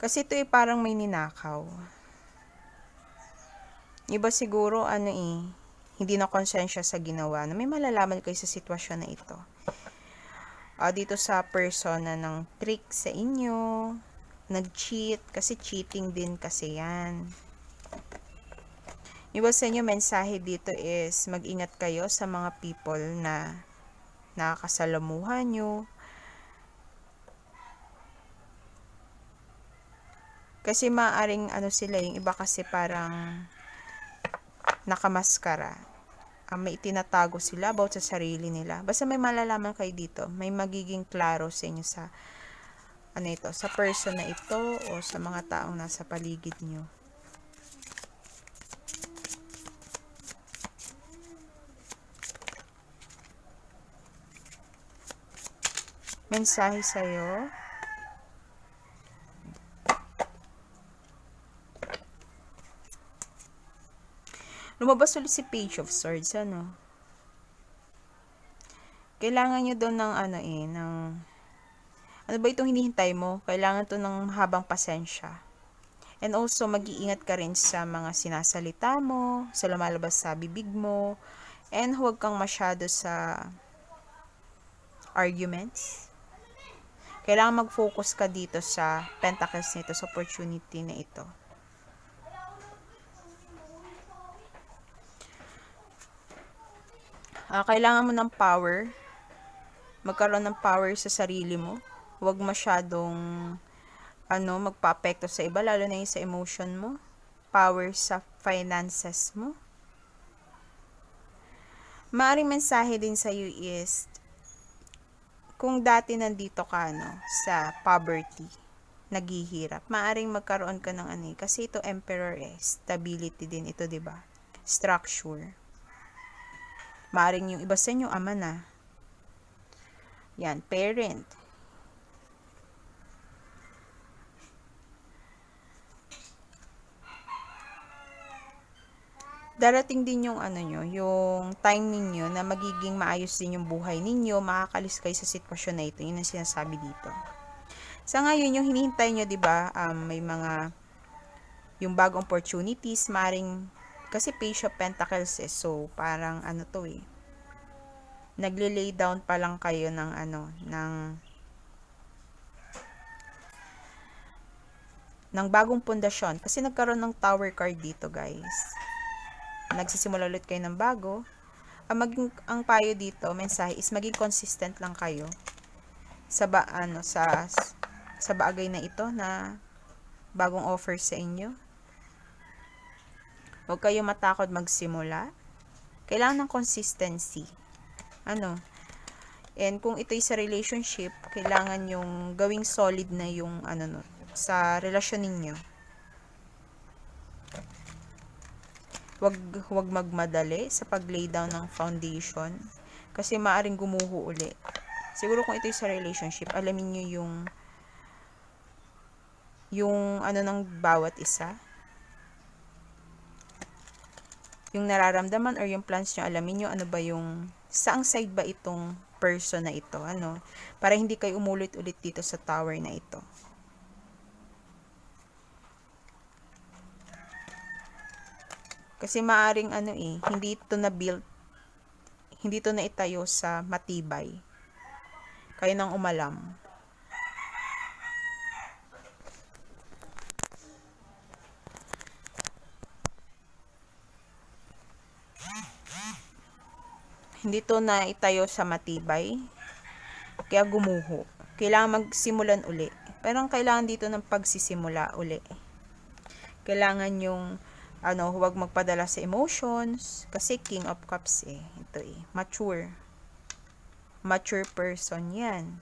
kasi ito parang may ninakaw. Iba siguro hindi na konsensya sa ginawa. May malalaman kayo sa sitwasyon na ito. Dito sa persona ng trick sa inyo, nag-cheat, kasi cheating din kasi yan. Iba sa inyo, mensahe dito is mag-ingat kayo sa mga people na nakakasalamuhan nyo. Kasi maaring sila, yung iba kasi parang nakamaskara. May itinatago sila about sa sarili nila. Basta may malalaman kayo dito. May magiging klaro sa inyo sa sa person na ito o sa mga taong nasa paligid nyo. Mensahe sa'yo. Lumabas ulit si Page of Swords, ano? Kailangan nyo doon ng ano ba itong hinihintay mo? Kailangan to ng habang pasensya. And also, mag-iingat ka rin sa mga sinasalita mo, sa lumalabas sa bibig mo, and huwag kang masyado sa arguments. Kailangan mag-focus ka dito sa pentacles nito, sa opportunity na ito. Kailangan mo ng power. Magkaroon ng power sa sarili mo. Huwag masyadong magpa-apekto sa iba, lalo na yung sa emotion mo. Power sa finances mo. Maaring mensahe din sa iyo is, kung dati nandito ka sa poverty, naghihirap, maaring magkaroon ka ng kasi ito emperor stability din ito, 'di ba? Structure. Maaring yung iba sa inyo ama na. Yan, parent. Darating din yung yung time ninyo na magiging maayos din yung buhay ninyo, makakalis kayo sa sitwasyon na ito. Yun ang sinasabi dito. Sa ngayon, yung hinihintay nyo, 'di ba? May mga yung bagong opportunities, maring kasi Page of Pentacles so parang nagle-lay down pa lang kayo ng ng bagong pundasyon kasi nagkaroon ng Tower card dito, guys. Nagsisimula ulit kayo ng bago. Ang payo dito, mensahe is maging consistent lang kayo sa sa bagay na ito na bagong offer sa inyo. Huwag kayo matakot magsimula. Kailangan ng consistency. And kung ito'y sa relationship, kailangan yung gawing solid na yung sa relasyon ninyo. Huwag magmadali sa pag-lay down ng foundation kasi maaring gumuho uli. Siguro kung ito'y sa relationship, alamin niyo yung ng bawat isa. Yung nararamdaman or yung plans nyo, alamin nyo ba yung saang side ba itong person na ito, para hindi kayo umulit-ulit dito sa tower na ito. Kasi maaring hindi ito na-build, hindi ito na itayo sa matibay. Kayo nang umalam. Hindi ito na itayo sa matibay. Kaya gumuho. Kailangan magsimulan uli. Pero kailangan dito ng pagsisimula uli. Kailangan yung huwag magpadala sa emotions kasi King of Cups ito mature person yan.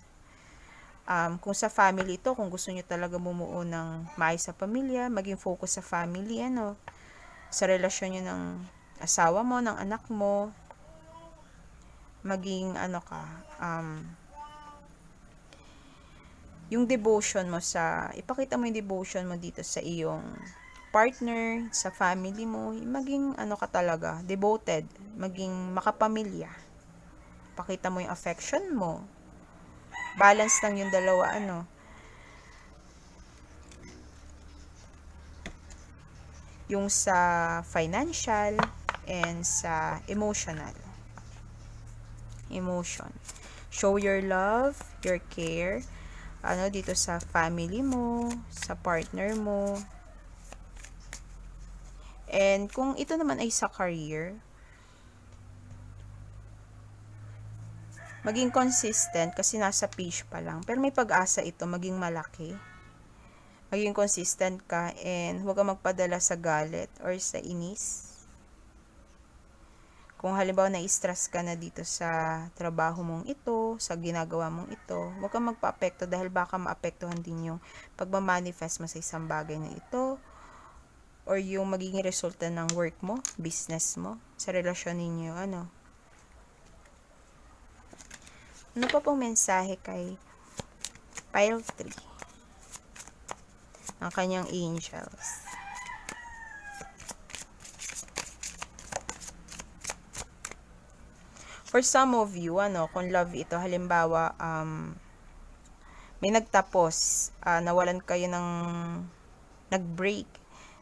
Kung sa family ito, kung gusto nyo talaga bumuo ng maayos sa pamilya, maging focus sa family, sa relasyon nyo ng asawa mo, ng anak mo, maging yung devotion mo ipakita mo yung devotion mo dito sa iyong partner, sa family mo, maging ka talaga, devoted, maging makapamilya. Pakita mo yung affection mo. Balance lang yung dalawa, yung sa financial and sa emotional. Emotion. Show your love, your care, dito sa family mo, sa partner mo. And kung ito naman ay sa career, maging consistent kasi nasa page pa lang. Pero may pag-asa ito, maging malaki. Maging consistent ka and huwag kang magpadala sa galit or sa inis. Kung halimbawa na-stress ka na dito sa trabaho mong ito, sa ginagawa mong ito, huwag kang magpa-apekto dahil baka maapektuhan din yung pagmamanifest mo sa isang bagay na ito or yung magiging resulta ng work mo, business mo, sa relasyon ninyo, Ano pa pong mensahe kay Pile 3 ng kanyang angels? For some of you, kung love ito, halimbawa, may nagtapos, nawalan kayo ng nag-break,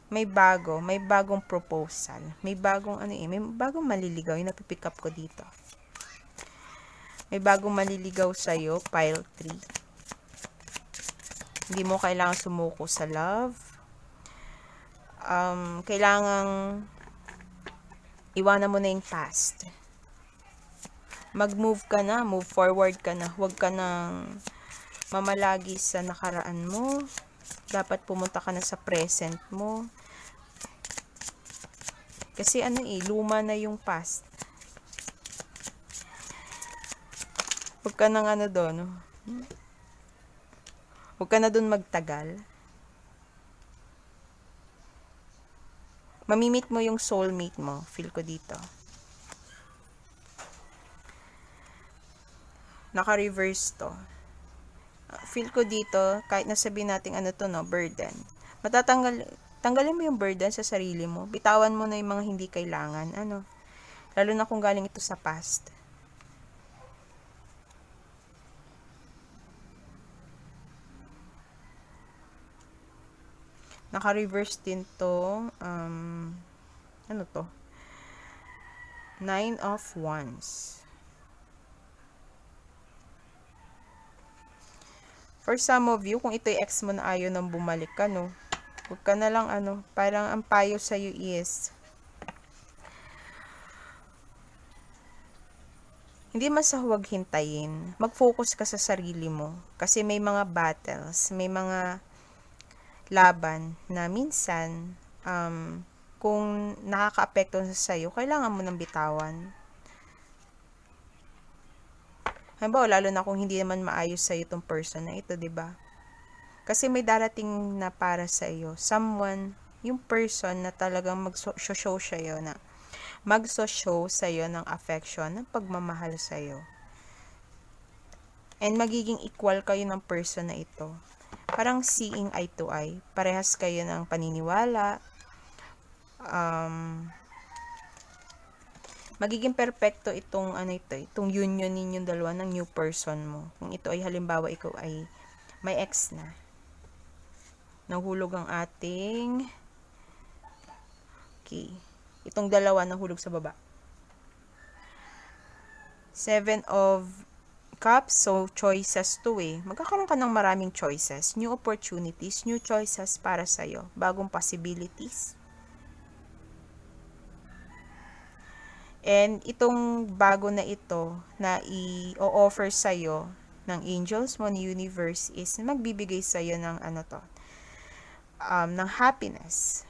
may bagong proposal, may bagong maliligaw, yung napipick up ko dito. May bagong maliligaw sa'yo, Pile 3. Hindi mo kailangan sumuko sa love. Kailangang iwanan mo na yung past. Mag-move ka na, move forward ka na. Huwag ka nang mamalagi sa nakaraan mo. Dapat pumunta ka na sa present mo. Kasi luma na yung past. Huwag ka nang doon. Huwag ka na doon magtagal. Mamimit mo yung soulmate mo. Feel ko dito. Naka-reverse to. Feel ko dito, kahit nasabihin natin burden. Tanggalin mo yung burden sa sarili mo. Bitawan mo na yung mga hindi kailangan. Lalo na kung galing ito sa past. Naka-reverse din to. To? 9 of Wands. For some of you, kung ito'y ex mo na ayaw nang bumalik ka, huwag ka na lang, parang ang payo sa'yo is, hindi man sa huwag hintayin, mag-focus ka sa sarili mo. Kasi may mga battles, may mga laban na minsan, kung nakaka-apekto sa sa'yo, kailangan mo nang bitawan. Halimbawa, lalo na kung hindi naman maayos sa'yo itong person na ito, diba? Kasi may darating na para sa iyo. Someone, yung person na talagang mag-show sa'yo ng affection, ng pagmamahal sa'yo. And magiging equal kayo ng person na ito. Parang seeing eye to eye. Parehas kayo ng paniniwala. Magiging perfecto itong union ninyong dalawa ng new person mo. Kung ito ay halimbawa ikaw ay may ex na. Nahulog ang ating itong dalawa nahulog sa baba. 7 of Cups, so choices to Magkakaroon ka ng maraming choices, new opportunities, new choices para sa'yo, bagong possibilities. And itong bago na ito na i-offer sa'yo ng angels mo, ni universe, is magbibigay sa'yo ng ng happiness.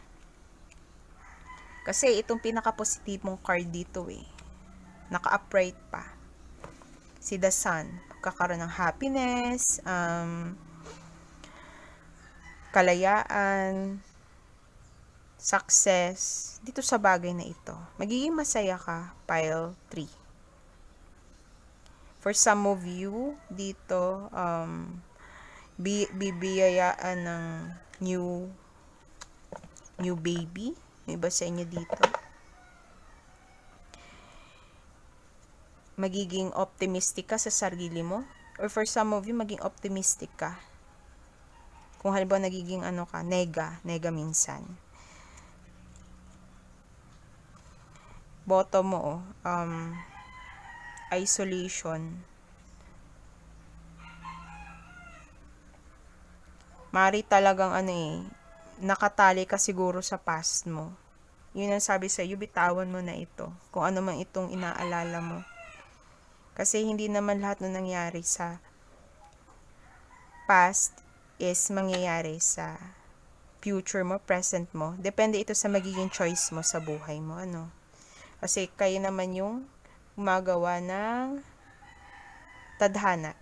Kasi itong pinaka-positibong card dito naka-upright pa. Si the Sun. magkakaroon ng happiness, kalayaan, success dito sa bagay na ito. Magiging masaya ka, pile 3. For some of you, dito, bibiyayaan ng new baby. Yung iba sa inyo dito. Magiging optimistic ka sa sarili mo. Or for some of you, maging optimistic ka. Kung halimbawa nagiging nega minsan. Bottom mo, isolation. Mari talagang nakatali ka siguro sa past mo. Yun ang sabi sa'yo, bitawan mo na ito. Kung ano man itong inaalala mo. Kasi hindi naman lahat na nangyari sa past is mangyayari sa future mo, present mo. Depende ito sa magiging choice mo sa buhay mo, Kasi kayo naman yung gumagawa ng tadhana.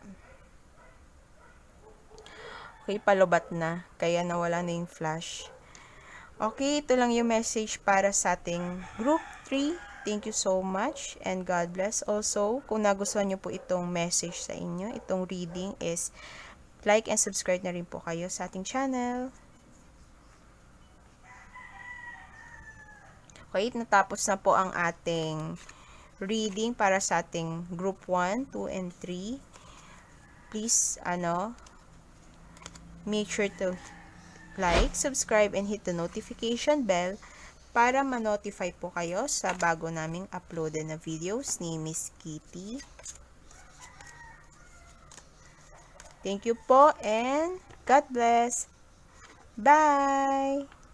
Okay, palubat na. Kaya nawala na yung flash. Okay, ito lang yung message para sa ating group 3. Thank you so much and God bless. Also, kung nagustuhan nyo po itong message sa inyo, itong reading is like and subscribe na rin po kayo sa ating channel. Okay, natapos na po ang ating reading para sa ating group 1, 2, and 3. Please, make sure to like, subscribe, and hit the notification bell para ma-notify po kayo sa bago naming uploaded na videos ni Miss Kitty. Thank you po and God bless. Bye!